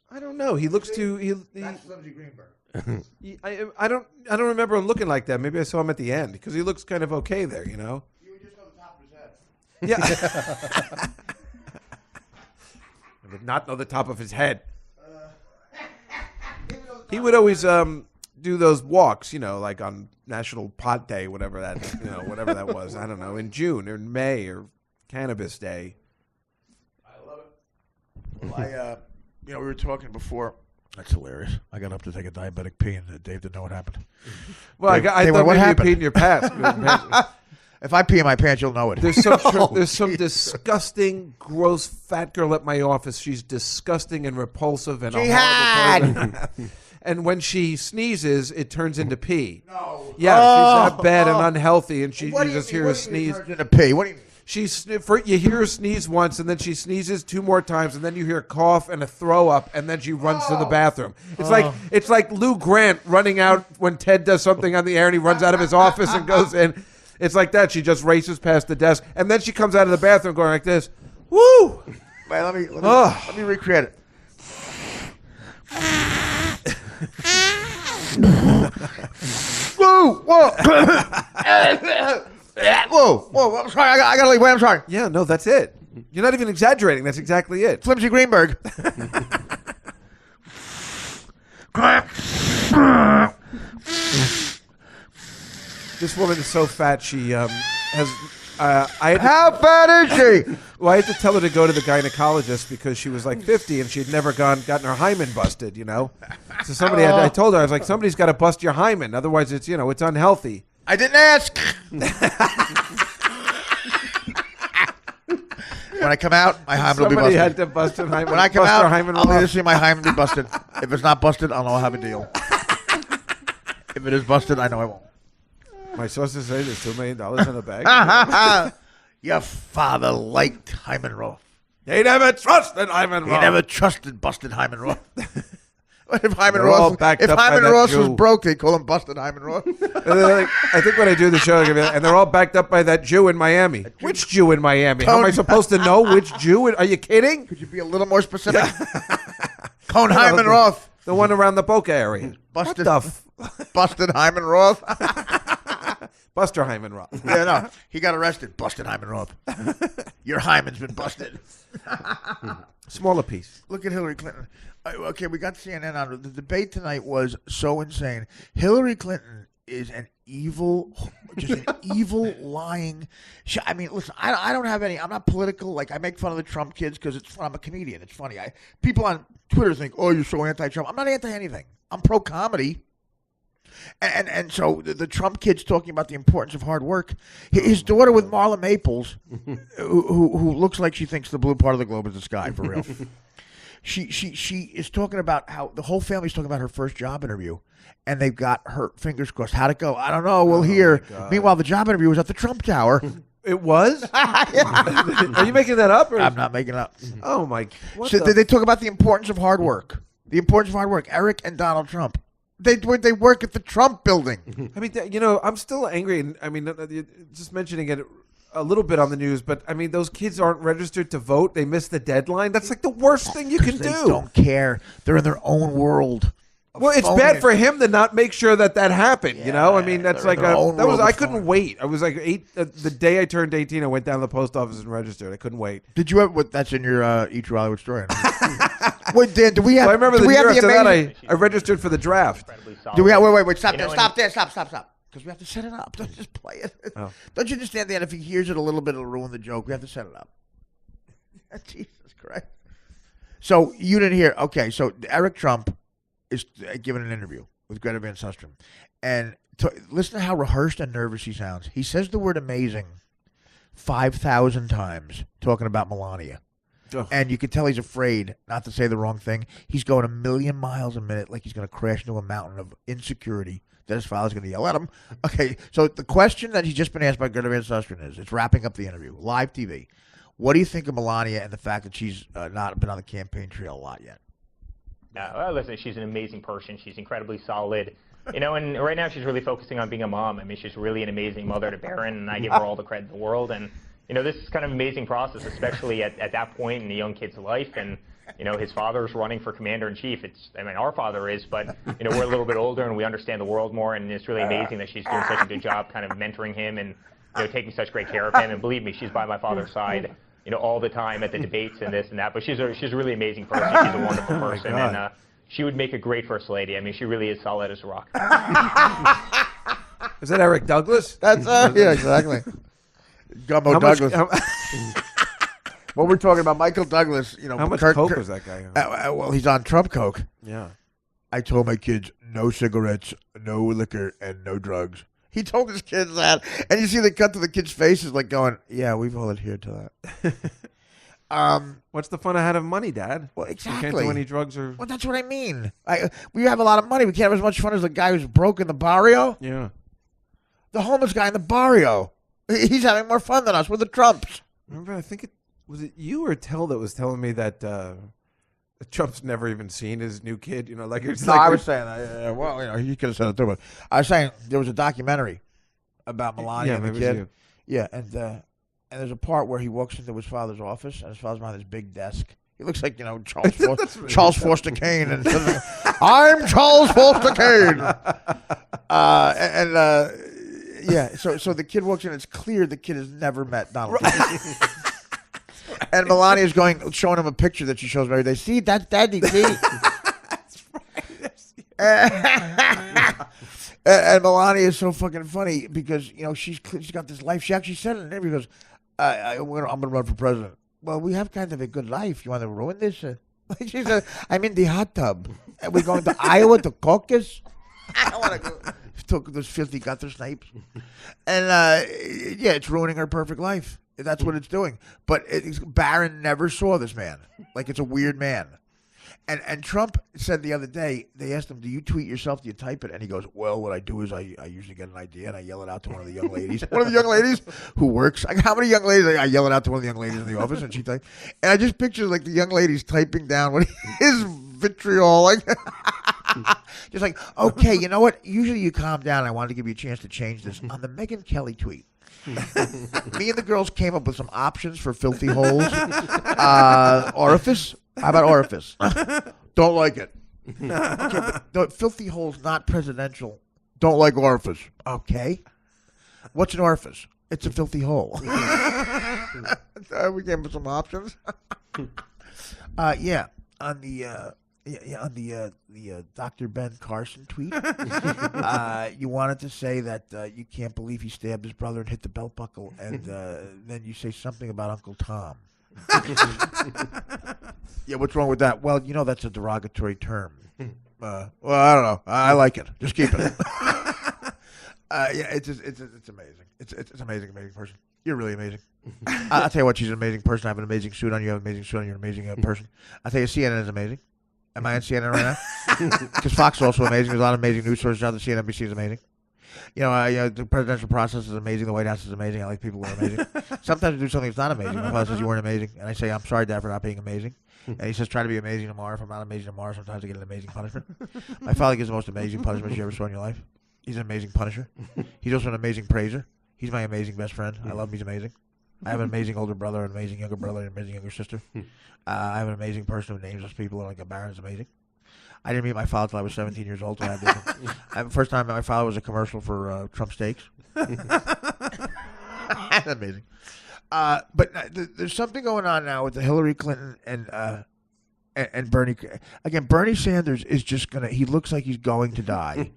I don't know. He looks too. That's Flimsy Greenberg. I don't remember him looking like that. Maybe I saw him at the end because he looks kind of okay there, You would just know the top of his head. Yeah. I would not know the top of his head. He would always do those walks, like on National Pot Day, whatever that was. I don't know, in June or in May or Cannabis Day. I love it. Well, we were talking before. That's hilarious. I got up to take a diabetic pee, and Dave didn't know what happened. Well, I thought what maybe happened? you peed in your pants. If I pee in my pants, you'll know it. There's some disgusting, gross fat girl at my office. She's disgusting and repulsive and a horrible person. And when she sneezes, it turns into pee. No. Yeah, she's not bad and unhealthy, and you just hear her sneeze. Turns into pee. What do you mean? You hear her sneeze once, and then she sneezes 2 more times, and then you hear a cough and a throw up, and then she runs to the bathroom. It's like Lou Grant running out when Ted does something on the air, and he runs out of his office and goes in. It's like that. She just races past the desk, and then she comes out of the bathroom going like this. Woo! Wait, let me recreate it. Whoa! Whoa! Whoa! I'm sorry. I gotta leave. Wait, I'm sorry. Yeah, no, that's it. You're not even exaggerating. That's exactly it. Flimsy Greenberg. This woman is so fat. She has. How fat is she? Well, I had to tell her to go to the gynecologist because she was like 50 and she'd never gotten her hymen busted. So I told her, I was like, somebody's got to bust your hymen, otherwise it's it's unhealthy. I didn't ask. When I come out, my hymen will be busted. Somebody had to bust her hymen. When I come out, I'll need to see my hymen be busted. If it's not busted, I'll know I'll have a deal. If it is busted, I know I won't. My sources say there's $2 million in the bag. Your father liked Hyman Roth. He never trusted Hyman Roth. He never trusted busted Hyman Roth. If Hyman They're all Roth, backed if up by Hyman that Roth Jew. was broke, they call him busted Hyman Roth. I think when I do the show, and they're all backed up by that Jew in Miami. Which Jew in Miami? How am I supposed to know which Jew? Are you kidding? Could you be a little more specific? Cone Hyman Roth. The one around the Boca area. Busted, What the busted Hyman Roth. Buster Hyman Roth. Yeah, no. He got arrested. Busted Hyman Roth. Your hymen's been busted. Smaller piece. Look at Hillary Clinton. Okay, we got CNN on. The debate tonight was so insane. Hillary Clinton is an evil, just an evil, lying. I mean, listen, I don't have any. I'm not political. Like, I make fun of the Trump kids because it's fun. I'm a comedian. It's funny. People on Twitter think, oh, you're so anti-Trump. I'm not anti-anything. I'm pro-comedy. And so the Trump kid's talking about the importance of hard work. His daughter with Marla Maples, who looks like she thinks the blue part of the globe is the sky, for real. She is talking about how the whole family's talking about her first job interview, and they've got her fingers crossed. How'd it go? I don't know. We'll hear. Meanwhile, the job interview was at the Trump Tower. It was? Are you making that up? Or? I'm not making it up. Oh, my. So they talk about the importance of hard work. The importance of hard work. Eric and Donald Trump. They work at the Trump building. I mean, I'm still angry. And I mean, just mentioning it a little bit on the news, but I mean, those kids aren't registered to vote. They missed the deadline. That's like the worst thing you can do. They don't care. They're in their own world. Well, it's bad for him to not make sure that happened. Yeah, I mean, that's like I couldn't wait. I was like the day I turned 18. I went down to the post office and registered. I couldn't wait. Did you ever? That's in your Eat Your Hollywood story. Wait, Dan, do we have? Well, I remember do the we year have after amazing, that. I registered for the draft. Do we have? Wait! Stop there! Stop there! Stop! Because we have to set it up. Don't just play it. Oh. Don't you understand that if he hears it a little bit, it'll ruin the joke. We have to set it up. Jesus Christ! So you didn't hear? Okay, so Eric Trump is giving an interview with Greta Van Susteren, and listen to how rehearsed and nervous he sounds. He says the word "amazing" 5,000 times, talking about Melania. Ugh. And you can tell he's afraid not to say the wrong thing. He's going a million miles a minute like he's going to crash into a mountain of insecurity that his father's going to yell at him. Okay, so the question that he's just been asked by Greta Van Susteren is, it's wrapping up the interview, live TV. What do you think of Melania and the fact that she's not been on the campaign trail a lot yet? No, listen, she's an amazing person. She's incredibly solid. And right now she's really focusing on being a mom. I mean, she's really an amazing mother to Barron, and I give her all the credit in the world. And this is kind of an amazing process, especially at that point in the young kid's life. And, his father's running for commander-in-chief. Our father is, but, we're a little bit older and we understand the world more. And it's really amazing that she's doing such a good job kind of mentoring him and, taking such great care of him. And believe me, she's by my father's side, all the time at the debates and this and that. But she's a really amazing person. She's a wonderful person. And she would make a great first lady. I mean, she really is solid as a rock. Is that Eric Douglas? That's, yeah, exactly. Gumbo Douglas. What we're talking about, Michael Douglas. How much coke was that guy on? Well, he's on Trump coke. Yeah. I told my kids no cigarettes, no liquor, and no drugs. He told his kids that, and you see the cut to the kids' faces, like going, "Yeah, we've all adhered to that." What's the fun of having money, Dad? Well, exactly. You can't do any drugs or. Well, that's what I mean. We have a lot of money. We can't have as much fun as the guy who's broke in the barrio. Yeah. The homeless guy in the barrio. He's having more fun than us with the Trumps. Remember, I think was it you or Tell that was telling me that Trump's never even seen his new kid. Like it's No, like I was saying that. Yeah, well, he could have said it too, but I was saying there was a documentary about Melania and the maybe kid. you. Yeah, and there's a part where he walks into his father's office, and his father's behind this big desk. He looks like Charles Foster Kane, and says, "I'm Charles Foster Kane." Yeah, so the kid walks in. It's clear the kid has never met Donald Trump. And Melania's showing him a picture that she shows him every day. See, that's Daddy. See. That's right. And Melania is so fucking funny because she's got this life. She actually said in an interview, goes, "I'm gonna run for president." Well, we have kind of a good life. You want to ruin this? She said, "I'm in the hot tub. And we're going to Iowa to caucus." I don't want to go. Took those filthy gutter snipes, and it's ruining her perfect life. That's what it's doing. But Barron never saw this man. Like, it's a weird man. And Trump said the other day, they asked him, "Do you tweet yourself? Do you type it?" And he goes, "Well, what I do is I usually get an idea and I yell it out to one of the young ladies." One of the young ladies who works. How many young ladies? I yell it out to one of the young ladies in the office, and she types. And I just picture like the young ladies typing down what his vitriol, like just like, "Okay, you know what? Usually you calm down. I wanted to give you a chance to change this on the Megyn Kelly tweet." Me and the girls came up with some options for filthy holes. Orifice. How about orifice? Don't like it. Okay, but filthy holes, not presidential. Don't like orifice. Okay. What's an orifice? It's a filthy hole. We came up with some options. On the Dr. Ben Carson tweet, you wanted to say that you can't believe he stabbed his brother and hit the belt buckle, and then you say something about Uncle Tom. Yeah, what's wrong with that? Well, that's a derogatory term. Well, I don't know. I like it. Just keep it. It's amazing. It's amazing person. You're really amazing. I'll tell you what, she's an amazing person. I have an amazing suit on. You have an amazing suit on. You're an amazing person. I'll tell you, CNN is amazing. Am I on CNN right now? Because Fox is also amazing. There's a lot of amazing news sources out there. CNBC is amazing. The presidential process is amazing. The White House is amazing. I like people who are amazing. Sometimes I do something that's not amazing. My father says you weren't amazing, and I say, "I'm sorry, Dad, for not being amazing." And he says, "Try to be amazing tomorrow. If I'm not amazing tomorrow, sometimes I get an amazing punishment." My father gives the most amazing punishment you ever saw in your life. He's an amazing punisher. He's also an amazing praiser. He's my amazing best friend. I love him. He's amazing. I have an amazing older brother, an amazing younger brother, and an amazing younger sister. I have an amazing person who names those people like a Barron's amazing. I didn't meet my father until I was 17 years old. So the first time I met my father was a commercial for Trump Steaks. Amazing. But there's something going on now with the Hillary Clinton and Bernie. Again, Bernie Sanders is just he looks like he's going to die.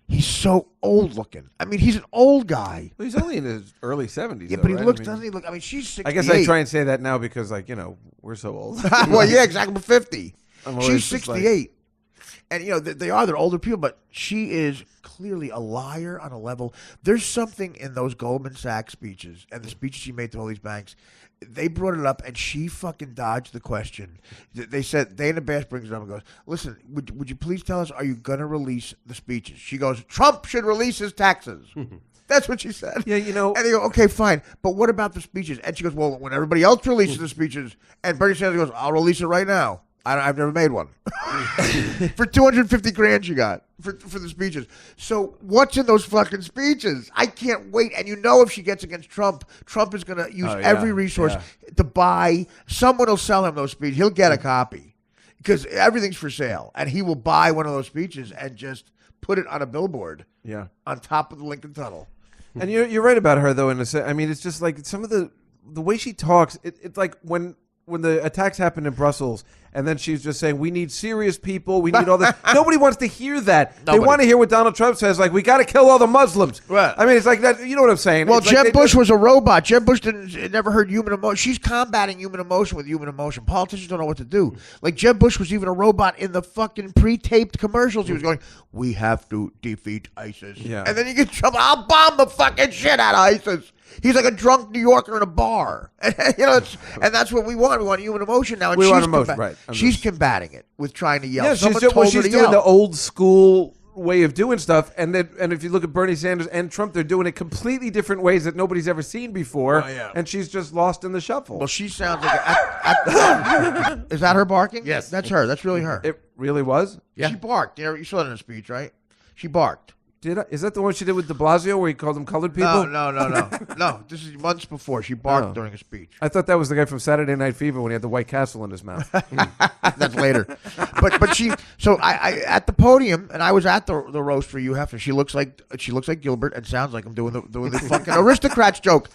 He's so old looking. I mean, he's an old guy. Well, he's only in his early 70s. Yeah, though, but he right? looks, doesn't he look? I mean, she's 68. I guess I try and say that now because, we're so old. Well, yeah, exactly. We're 50. She's just 68. And, they're older people, but she is clearly a liar on a level. There's something in those Goldman Sachs speeches and the speeches she made to all these banks. They brought it up, and she fucking dodged the question. They said, Dana Bash brings it up and goes, "Listen, would you please tell us, are you going to release the speeches?" She goes, "Trump should release his taxes." That's what she said. Yeah, And they go, "Okay, fine. But what about the speeches?" And she goes, "Well, when everybody else releases the speeches," and Bernie Sanders goes, "I'll release it right now. I've never made one." For $250,000 she got for the speeches. So what's in those fucking speeches? I can't wait. And if she gets against Trump, Trump is going to use every resource to buy. Someone will sell him those speeches. He'll get a copy because everything's for sale. And he will buy one of those speeches and just put it on a billboard on top of the Lincoln Tunnel. And you're right about her, though. I mean, it's just like some of the way she talks. It's like when the attacks happened in Brussels, and then she's just saying, "We need serious people. We need all this." Nobody wants to hear that. Nobody. They want to hear what Donald Trump says, like, "We got to kill all the Muslims." Right. I mean, it's like that. You know what I'm saying? Well, it's Jeb Bush was a robot. Jeb Bush never heard human emotion. She's combating human emotion with human emotion. Politicians don't know what to do. Like, Jeb Bush was even a robot in the fucking pre-taped commercials. He was going, "We have to defeat ISIS." Yeah. And then you get Trump, "I'll bomb the fucking shit out of ISIS." He's like a drunk New Yorker in a bar. And that's what we want. We want human emotion now. And we want emotion, right. She's combating it with trying to yell. Yeah, Someone she's told her to doing yell. the old school way of doing stuff, and if you look at Bernie Sanders and Trump, they're doing it completely different ways that nobody's ever seen before, and she's just lost in the shuffle. Well, she sounds like is that her barking? Yes. That's her. That's really her. It really was? Yeah. She barked. You saw that in the speech, right? She barked. Is that the one she did with de Blasio where he called them colored people? No. No, this is months before. She barked during a speech. I thought that was the guy from Saturday Night Fever when he had the White Castle in his mouth. That's later. But she, so I at the podium, and I was at the roast for Hugh Hefner. She looks like Gilbert and sounds like I'm doing the fucking aristocrats joke.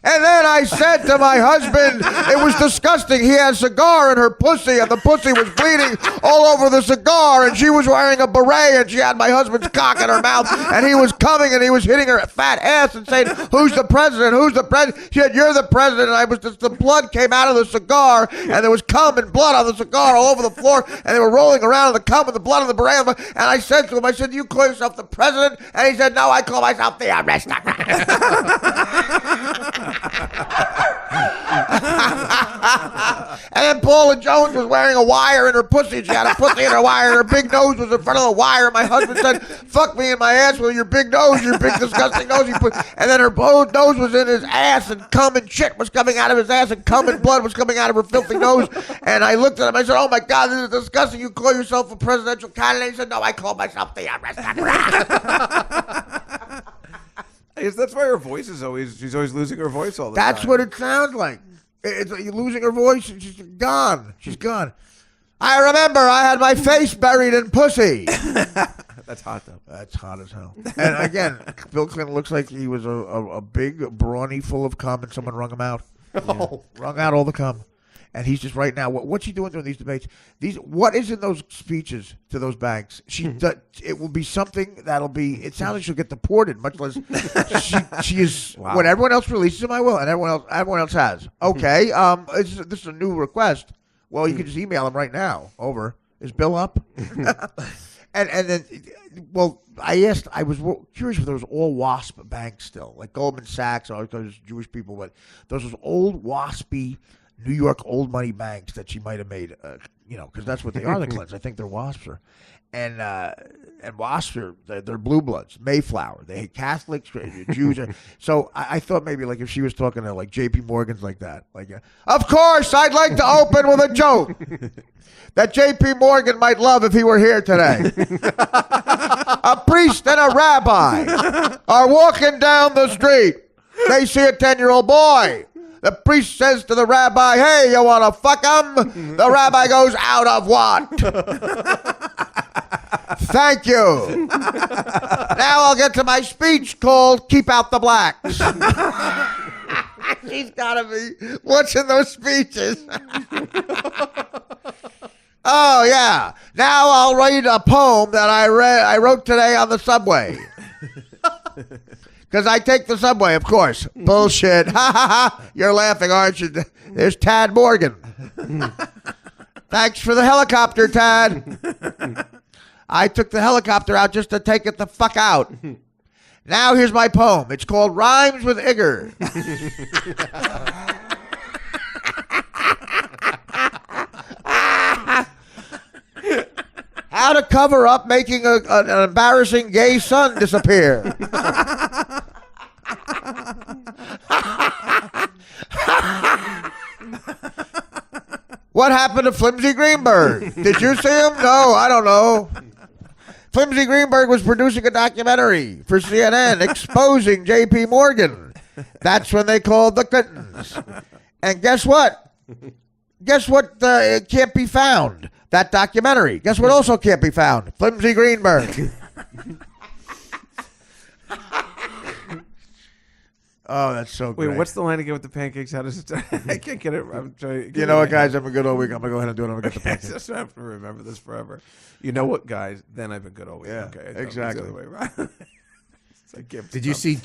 And then I said to my husband, it was disgusting. He had a cigar in her pussy, and the pussy was bleeding all over the cigar, and she was wearing a beret, and she had my husband's cock in her mouth, and he was coming, and he was hitting her fat ass and saying, "Who's the president? Who's the president?" She said, "You're the president." And I was just, the blood came out of the cigar, and there was cum and blood on the cigar all over the floor, and they were rolling around in the cum and the blood on the beret. And I said to him, I said, "Do you call yourself the president?" And he said, "No, I call myself the aristocrat." And then Paula Jones was wearing a wire in her pussy. She had a pussy in her wire, and her big nose was in front of the wire. My husband said, "Fuck me in my ass with your big nose, your big disgusting nose." And then her nose was in his ass, and cum and shit was coming out of his ass, and cum and blood was coming out of her filthy nose. And I looked at him. I said, "Oh my God, this is disgusting. You call yourself a presidential candidate?" He said, "No, I call myself the aristocrat." I guess that's why her voice is she's always losing her voice all the time. That's what it sounds like. You're losing her voice, and she's gone. She's gone. I remember I had my face buried in pussy. That's hot, though. That's hot as hell. And again, Bill Clinton looks like he was a big brawny full of cum, and someone wrung him out. Wrung out all the cum. And he's just right now. What's she doing during these debates? What is in those speeches to those banks? It will be something that'll be. It sounds like she'll get deported. Much less she is. Wow. When everyone else releases him, I will, and everyone else has. Okay. This is a new request. Well, you can just email him right now. Over. Is Bill up? and then, well, I was curious if there was all WASP banks still, like Goldman Sachs, or those Jewish people, but those was old WASPy New York old money banks that she might have made, because that's what they are, the Clintons. I think they're WASPs. And WASPs they're blue bloods, Mayflower. They hate Catholics, Jews. So I thought maybe like if she was talking to like J.P. Morgan's like that. Like, of course, I'd like to open with a joke that J.P. Morgan might love if he were here today. A priest and a rabbi are walking down the street. They see a 10-year-old boy. The priest says to the rabbi, "Hey, you want to fuck him?" The rabbi goes, "Out of what?" Thank you. Now I'll get to my speech called "Keep Out the Blacks." She's got to be watching those speeches. Oh, yeah. Now I'll read a poem that I wrote today on the subway. Because I take the subway, of course. Bullshit. Ha ha ha. You're laughing, aren't you? There's Tad Morgan. Thanks for the helicopter, Tad. I took the helicopter out just to take it the fuck out. Now here's my poem. It's called Rhymes with Igor. How to cover up making an embarrassing gay son disappear. What happened to Flimsy Greenberg? Did you see him? No, I don't know. Flimsy Greenberg was producing a documentary for CNN exposing J.P. Morgan. That's when they called the Clintons. And guess what? It can't be found. That documentary. Guess what also can't be found? Flimsy Greenberg. Oh, that's so great. Wait, what's the line again with the pancakes? How does it start? I can't get it. I'm trying. You know what, guys? Have a good old week. I'm going to go ahead and do it. I'm going to get the pancakes. I just have to remember this forever. You know what, guys? Then I've been good all week. Yeah, okay, exactly. The other way around. Did you see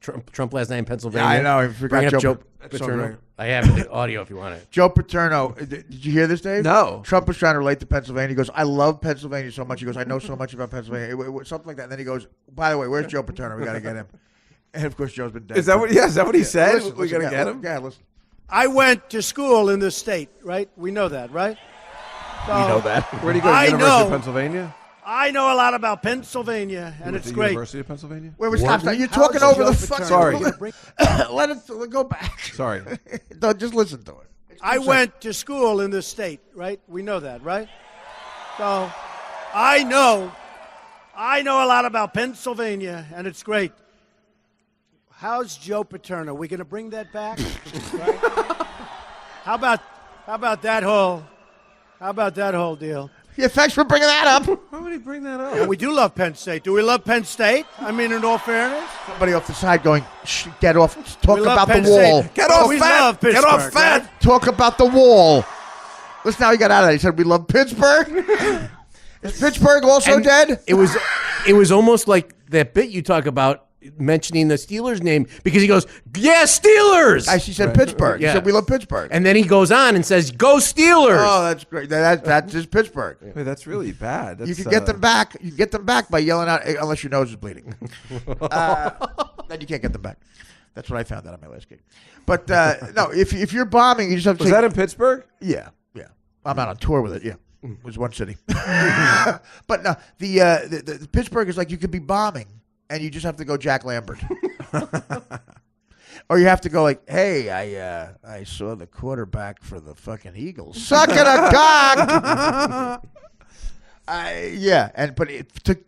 Trump last night in Pennsylvania? Yeah, I know. I forgot Bringing up Joe Joe Paterno. I have the audio if you want it. Joe Paterno. Did you hear this, Dave? No. Trump was trying to relate to Pennsylvania. He goes, "I love Pennsylvania so much." He goes, "I know so much about Pennsylvania." Something like that. And then he goes, "By the way, where's Joe Paterno? We got to get him." And of course, Joe's been dead. Is that what? Yeah, is that what he said? Listen, we got to get him. Yeah, listen. I went to school in this state, right? We know that, right? You know that. Where do you go? I University know. of Pennsylvania? I know a lot about Pennsylvania, and it's great. University of Pennsylvania? Wait, stop. You're How's talking over Joe the Paterno? Sorry. Let us go back. Sorry. Don't just listen to it. I went to school in this state, right? We know that, right? So I know a lot about Pennsylvania, and it's great. How's Joe Paterno? We going to bring that back? Right? How about that whole deal? Yeah, thanks for bringing that up. Why would he bring that up? Yeah, we do love Penn State. Do we love Penn State? I mean, in all fairness. Somebody off the side going, "Shh, get off. Talk We love about the Penn wall. State. Get Oh, off, we fat! love Get off, Pittsburgh, fat! right? Talk about the wall." Listen how he got out of that. He said, "We love Pittsburgh." Is Pittsburgh also And dead? It was almost like that bit you talk about mentioning the Steelers name because he goes, "Yeah, Steelers." She said Pittsburgh. Yeah. He said, "We love Pittsburgh." And then he goes on and says, "Go Steelers." Oh, that's great. That's just Pittsburgh. Wait, that's really bad. You That's, can get them back. You can get them back by yelling out, unless your nose is bleeding. Then you can't get them back. That's what I found out on my last gig. But no, if you're bombing, you just have to. Was that in Pittsburgh? Yeah. I'm out on tour with it. Yeah, it was one city. But no, the Pittsburgh is like you could be bombing, and you just have to go Jack Lambert. Or you have to go like, "Hey, I saw the quarterback for the fucking Eagles. Suck it a cock."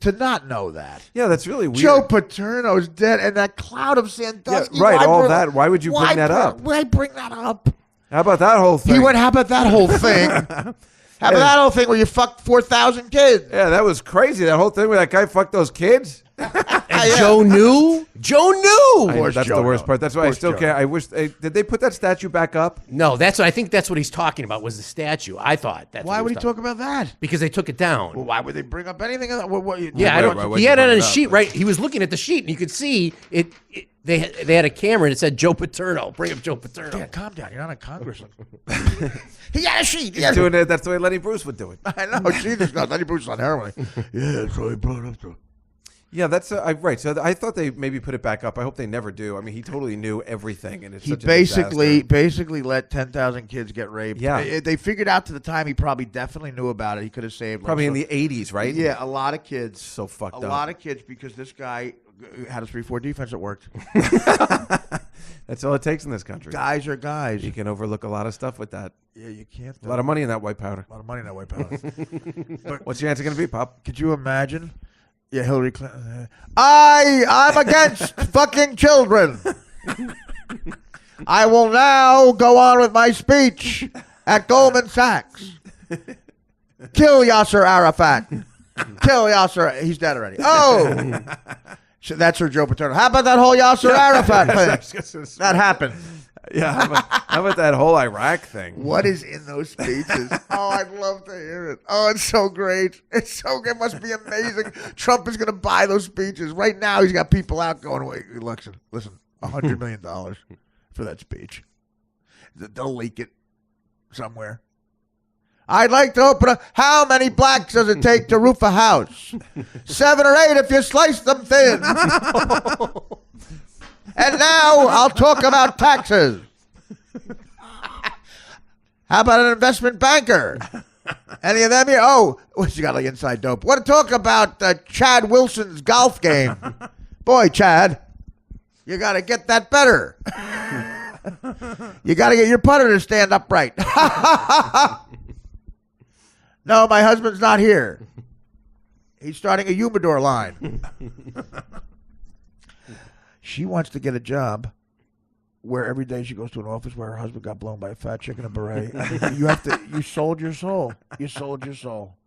To not know that. Yeah, that's really weird. Joe Paterno's dead, and that cloud of Sandusky. Yeah, right, all bring- that. Why would you bring that up? Why bring that up? How about that whole thing? How about that whole thing? How about that whole thing where you fucked 4,000 kids? Yeah, that was crazy. That whole thing where that guy fucked those kids. And Joe knew. Joe knew. I know, that's the worst part. That's why I still Joe. can't. I wish. Did they put that statue back up? No, I think that's what he's talking about was the statue. I thought that's Why what would he was talk about that? because they took it down. Well, why would they bring up anything of that? Yeah, I Why don't. would He you had it bring on it a up? sheet, right? He was looking at the sheet, and you could see it. They had a camera, and it said Joe Paterno. Bring up Joe Paterno. Yeah, calm down. You're not a congressman. He got a sheet. He's doing it. That's the way Lenny Bruce would do it. I know. Jesus, God, Lenny Bruce is on heroin. Yeah, so he brought up to. Yeah, that's right. So I thought they maybe put it back up. I hope they never do. I mean, he totally knew everything, and it's He such a basically let 10,000 kids get raped. Yeah. They figured out to the time he probably definitely knew about it. He could have saved. probably in the 80s, right? Yeah, a lot of kids. So fucked a up. lot of kids because this guy had a 3-4 defense that worked. That's all it takes in this country. Guys are guys. You can overlook a lot of stuff with that. Yeah, you can't. A lot of money in that white powder. A lot of money in that white powder. What's your answer going to be, Pop? Could you imagine? Yeah, Hillary Clinton. I'm against fucking children. I will now go on with my speech at Goldman Sachs. Kill Yasser Arafat. Kill Yasser. He's dead already. Oh. So that's her Joe Paterno. How about that whole Yasser Arafat thing? That happened. Yeah, how about that whole Iraq thing? What is in those speeches? Oh, I'd love to hear it. Oh, it's so great. It's so good. It must be amazing. Trump is going to buy those speeches. Right now, he's got people out going, wait, listen, $100 million for that speech. They'll leak it somewhere. I'd like to open up. How many blacks does it take to roof a house? 7 or 8 if you slice them thin. And now I'll talk about taxes. How about an investment banker? Any of them here? Oh, you got like inside dope. Want to talk about Chad Wilson's golf game? Boy, Chad, you got to get that better. You got to get your putter to stand upright. No, my husband's not here. He's starting a humidor line. She wants to get a job where every day she goes to an office where her husband got blown by a fat chick in a beret. You sold your soul. You sold your soul.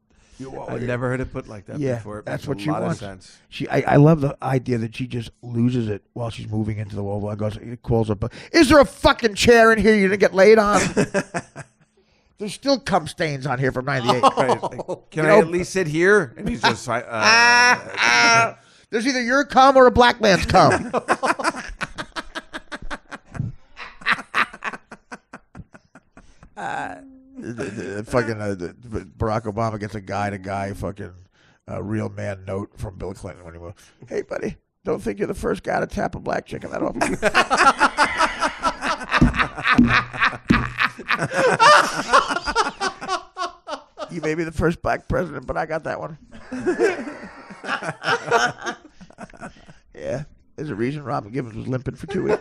I've never heard it put like that before. It That's makes what a she lot wants. Of sense. I love the idea that she just loses it while she's moving into the Oval. It calls up. Is there a fucking chair in here you didn't get laid on? There's still cum stains on here from '98. Can I at least sit here? And he's just like, There's either your cum or a black man's cum. Barack Obama gets a guy-to-guy fucking real man note from Bill Clinton when he was, hey, buddy, don't think you're the first guy to tap a black chick in that office. You may be the first black president, but I got that one. Yeah. There's a reason Robin Givens was limping for 2 weeks.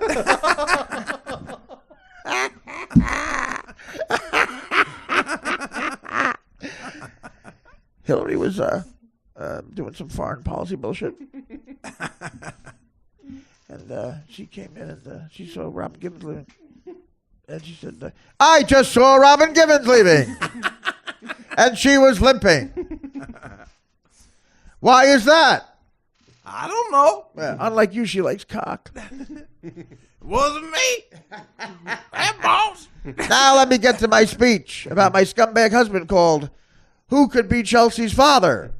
Hillary was doing some foreign policy bullshit. And she came in and she saw Robin Givens leaving. And she said, I just saw Robin Givens leaving. And she was limping. Why is that? I don't know. Yeah, unlike you, she likes cock. Wasn't me. That boss. Now let me get to my speech about my scumbag husband called Who Could Be Chelsea's Father?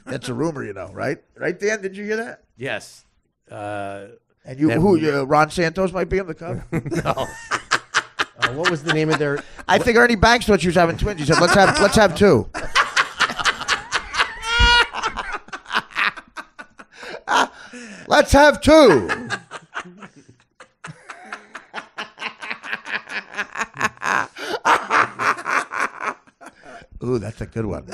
That's a rumor, you know, right? Right, Dan? Did you hear that? Yes. And Ron Santos might be on the cover? No. What was the name of their? I think Ernie Banks thought she was having twins. He said, let's have 2. Let's have 2. Ooh, that's a good one.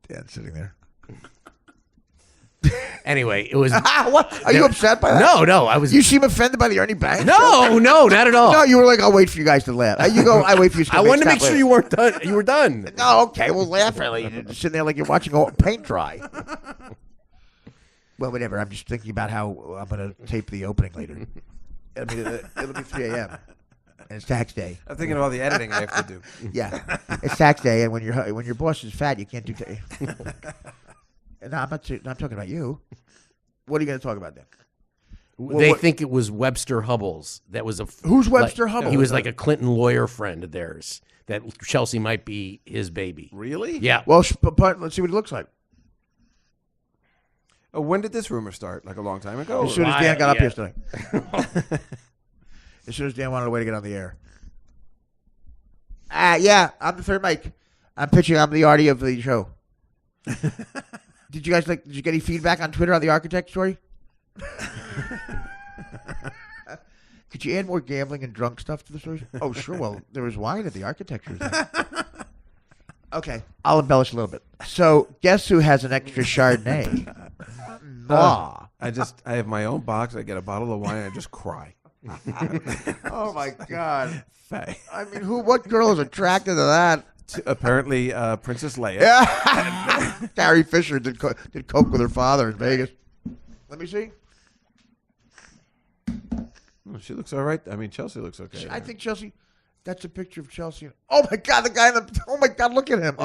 Dan's sitting there. Anyway, it was. What? Are you upset by that? No, I was. You seem offended by the Ernie Banks? No, not at all. No, you were like, I'll wait for you guys to laugh. You go, I wait for you to I wanted to make sure you weren't done. You were done. No, okay, well, laugh early. You're just sitting there like you're watching paint dry. Well, whatever. I'm just thinking about how I'm going to tape the opening later. It'll be 3 a.m. And it's tax day. I'm thinking of all the editing I have to do. Yeah, it's tax day, and when your boss is fat, you can't do. No, I'm not talking about you. What are you going to talk about then? They think it was Webster Hubbell's. That was Who's Webster Hubbell? He was like a Clinton lawyer friend of theirs. That Chelsea might be his baby. Really? Yeah. Well, but let's see what he looks like. Oh, when did this rumor start? Like a long time ago? As soon as Dan got up yesterday. As soon as Dan wanted a way to get on the air. Yeah, I'm the third mic. I'm the Artie of the show. Did you get any feedback on Twitter on the architect story? Could you add more gambling and drunk stuff to the story? Oh, sure. Well, there was wine at the architecture. Okay, I'll embellish a little bit. So, guess who has an extra Chardonnay? I have my own box. I get a bottle of wine and I just cry. Oh my God! I mean, what girl is attracted to that? Apparently, Princess Leia. Yeah, Carrie Fisher did coke with her father in Vegas. Let me see. Oh, she looks all right. I mean, Chelsea looks okay. I think Chelsea. That's a picture of Chelsea. Oh my God, the guy. Oh my God, look at him.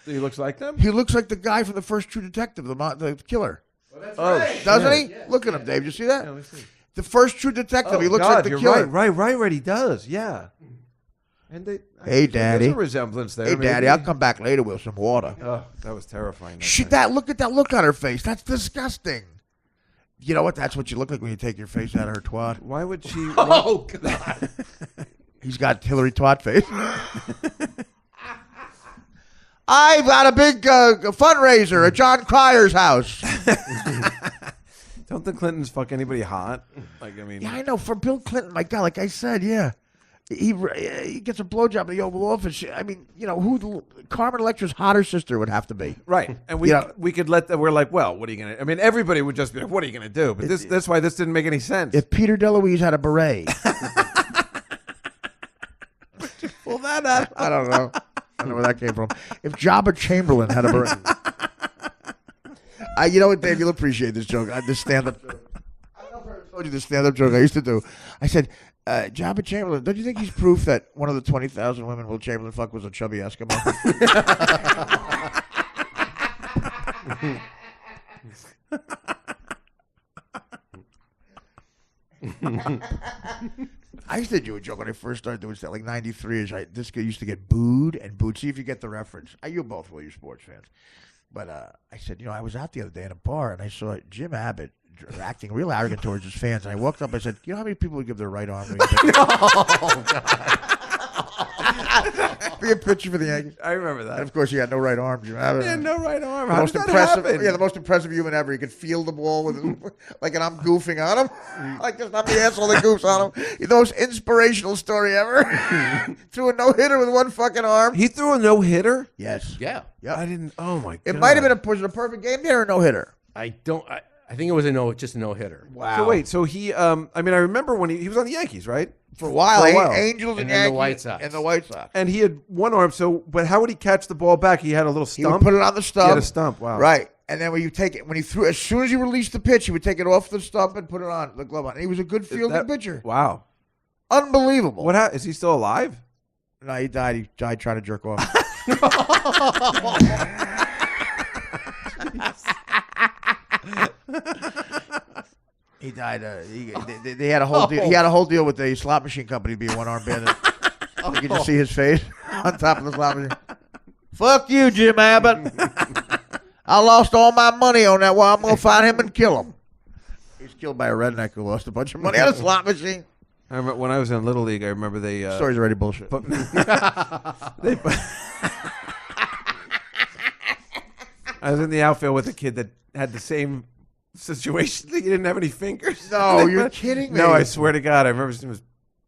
He looks like them. He looks like the guy from the first True Detective, the killer. Well, that's right. Doesn't he? Yeah. Look at him, Dave. Did you see that? Yeah, let me see. The first True Detective. He looks like the you're killer. Right. He does. Yeah. And hey, Daddy. There's a resemblance there. Hey, maybe. Daddy. I'll come back later with some water. Oh, that was terrifying. Look at that look on her face. That's disgusting. You know what? That's what you look like when you take your face out of her twat. Why would she? Oh God. He's got Hillary twat face. I've got a big fundraiser at John Cryer's house. Don't the Clintons fuck anybody hot? Like, I mean, yeah, I know. For Bill Clinton, my God, like I said, yeah, he gets a blowjob in the Oval Office. I mean, you know, who Carmen Electra's hotter sister would have to be, right? And we could let them. We're like, well, what are you gonna? I mean, everybody would just be like, what are you gonna do? But that's why this didn't make any sense. If Peter DeLuise had a beret, pull that out. I don't know. I don't know where that came from. If Jabba Chamberlain had a beret. You know what, Dave? You'll appreciate this joke. This stand-up joke. I don't know if I told you this stand-up joke I used to do. I said, Jabba Chamberlain, don't you think he's proof that one of the 20,000 women Will Chamberlain fucked was a chubby Eskimo? I used to do a joke when I first started doing stuff, like 93-ish. This guy used to get booed and booed. See if you get the reference. You both will, you sports fans. But I said, I was out the other day in a bar, and I saw Jim Abbott acting real arrogant towards his fans. And I walked up, I said, you know how many people would give their right arm? Oh, God. Be a pitcher for the Yankees. I remember that. And of course, he had no right arm. You have it. Yeah, no right arm. The How most did that impressive, happen? yeah, the most impressive human ever. He could field the ball with, like, and I'm goofing on him, like just I'm the asshole that goofs on him. The most inspirational story ever. Threw a no hitter with one fucking arm. He threw a no hitter. Yes. Yeah. Yep. I didn't. Oh my god. It might have been was it a perfect game there or no hitter? I think it was just a no hitter. Wow. So wait. So he. I mean, I remember when he was on the Yankees, right? For a while, Angels And and then the Yankees White Sox. and the White Sox. And he had one arm. So, but how would he catch the ball back? He had a little He would stump. put it on the stump. He had a stump. Wow. Right. And then when you take it, when he threw, as soon as he released the pitch, he would take it off the stump and put it on the glove on. And he was a good fielding pitcher. Wow. Unbelievable. What? Is he still alive? No, he died. He died trying to jerk off. He died. They had a whole deal. He had a whole deal with the slot machine company to be a one-armed bandit. You could just see his face on top of the slot machine. Fuck you, Jim Abbott. I lost all my money on that. Well, I'm gonna find him and kill him. He was killed by a redneck who lost a bunch of money on a slot machine. I remember when I was in Little League. I remember they. Story's already bullshit. I was in the outfield with a kid that had the same situation. He didn't have any fingers. No, you're kidding me. No, I swear to God. I remember his name was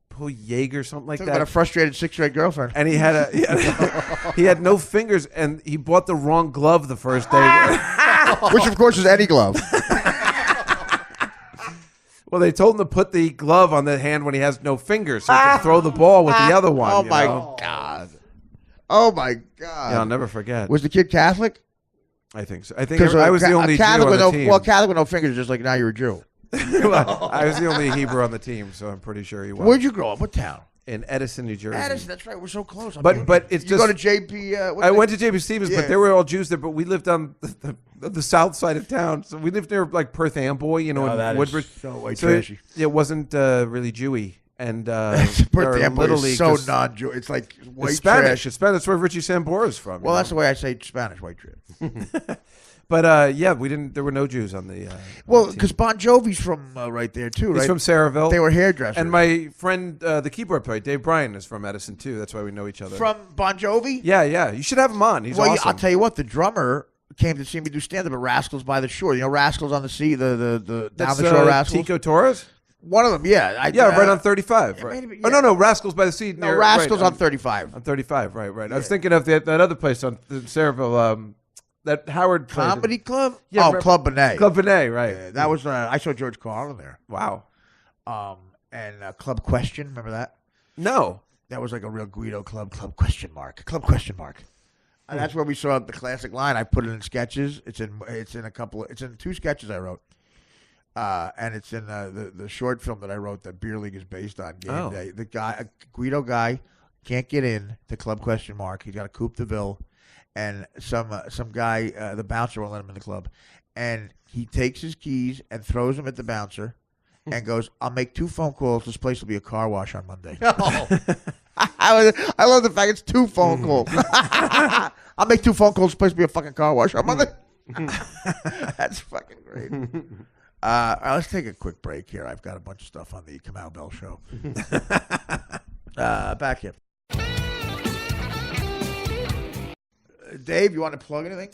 Paul Yeager, something like Talk that. about a frustrated sixth-grade girlfriend. And he had no fingers, and he bought the wrong glove the first day. Which, of course, is any glove. Well, they told him to put the glove on the hand when he has no fingers, so he can throw the ball with the other one. Oh, you my know? God. Oh, my God. Yeah, I'll never forget. Was the kid Catholic? I think so. I think I was the only Jew on the team. Well, Catholic with no fingers, just like now you're a Jew. I was the only Hebrew on the team, so I'm pretty sure he was. Where'd you grow up? What town? In Edison, New Jersey. Edison, that's right. We're so close. But it's you just go to JP. I went to JP Stevens, Yeah. but they were all Jews there. But we lived on the south side of town, so we lived near like Perth Amboy, you know, in Woodbridge. So white trashy. It wasn't really Jewy, and Perth Amboy Little is League so just- non-Jew. It's like white It's Spanish. trash. It's Spanish. That's where Richie Sambora is from. Well, that's the way I say Spanish, white trash. But yeah, we didn't. There were no Jews on the. Well, on the team. because Bon Jovi's from right there too, right? He's from Saraville. They were hairdressers. And my friend, the keyboard player, Dave Bryan, is from Edison too. That's why we know each other. from Bon Jovi. Yeah, yeah. You should have him on. He's Well, awesome. I'll tell you what. The drummer came to see me do stand-up at Rascals by the Shore. You know, Rascals on the Sea, the down That's, the shore Rascals. Tico Torres. One of them, yeah. Right on 35. Right. maybe, Oh no, Rascals by the Sea. No, near, Rascals right, on 35. On 35, right. I was thinking of that other place on Saraville, that Howard played. Comedy Club? Yeah, Club Benet. Club Benet, right. Yeah, that was, I saw George Carlin there. Wow. And Club Question, remember that? No. That was like a real Guido Club question mark. Club question mark. And that's where we saw the classic line. I put it in sketches. It's in two sketches I wrote. And it's in the short film that I wrote that Beer League is based on, Game Day. The guy, a Guido guy, can't get in to Club question mark. He's got a Coupe de Ville. And some guy, the bouncer won't let him in the club. And he takes his keys and throws them at the bouncer and goes, I'll make 2 phone calls. This place will be a car wash on Monday. I love the fact it's 2 phone calls. I'll make 2 phone calls. This place will be a fucking car wash on Monday. That's fucking great. All right, let's take a quick break here. I've got a bunch of stuff on the Kamau Bell show. Back here. Dave, you want to plug anything?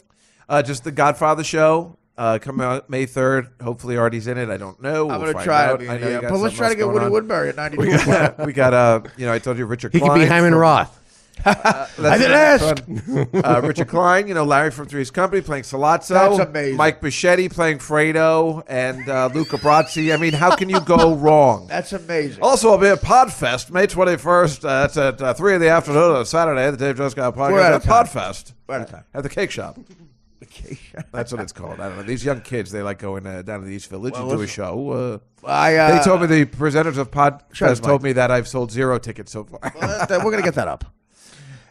Just the Godfather show. Coming out May 3rd. Hopefully Artie's in it. I don't know. I'm We'll going to find try out. it. I know you got But let's something try to else get going Woody on. Woodbury at 92. We got I told you Richard He Klein. could be Hyman Roth. I didn't ask. Richard Klein, Larry from Three's Company playing Salazzo. That's amazing. Mike Bichetti playing Fredo and Luca Brazzi. I mean, how can you go wrong? That's amazing. Also, I'll be at Podfest May 21st. That's at 3 in the afternoon on Saturday. The Dave Juskow We're out podcast of at time. Podfest. We're out of time. At the cake shop. That's what it's called. I don't know. These young kids, they like going down to the East Village and do a show. They told me the presenters of Podfest told me that I've sold 0 tickets so far. We're going to get that up.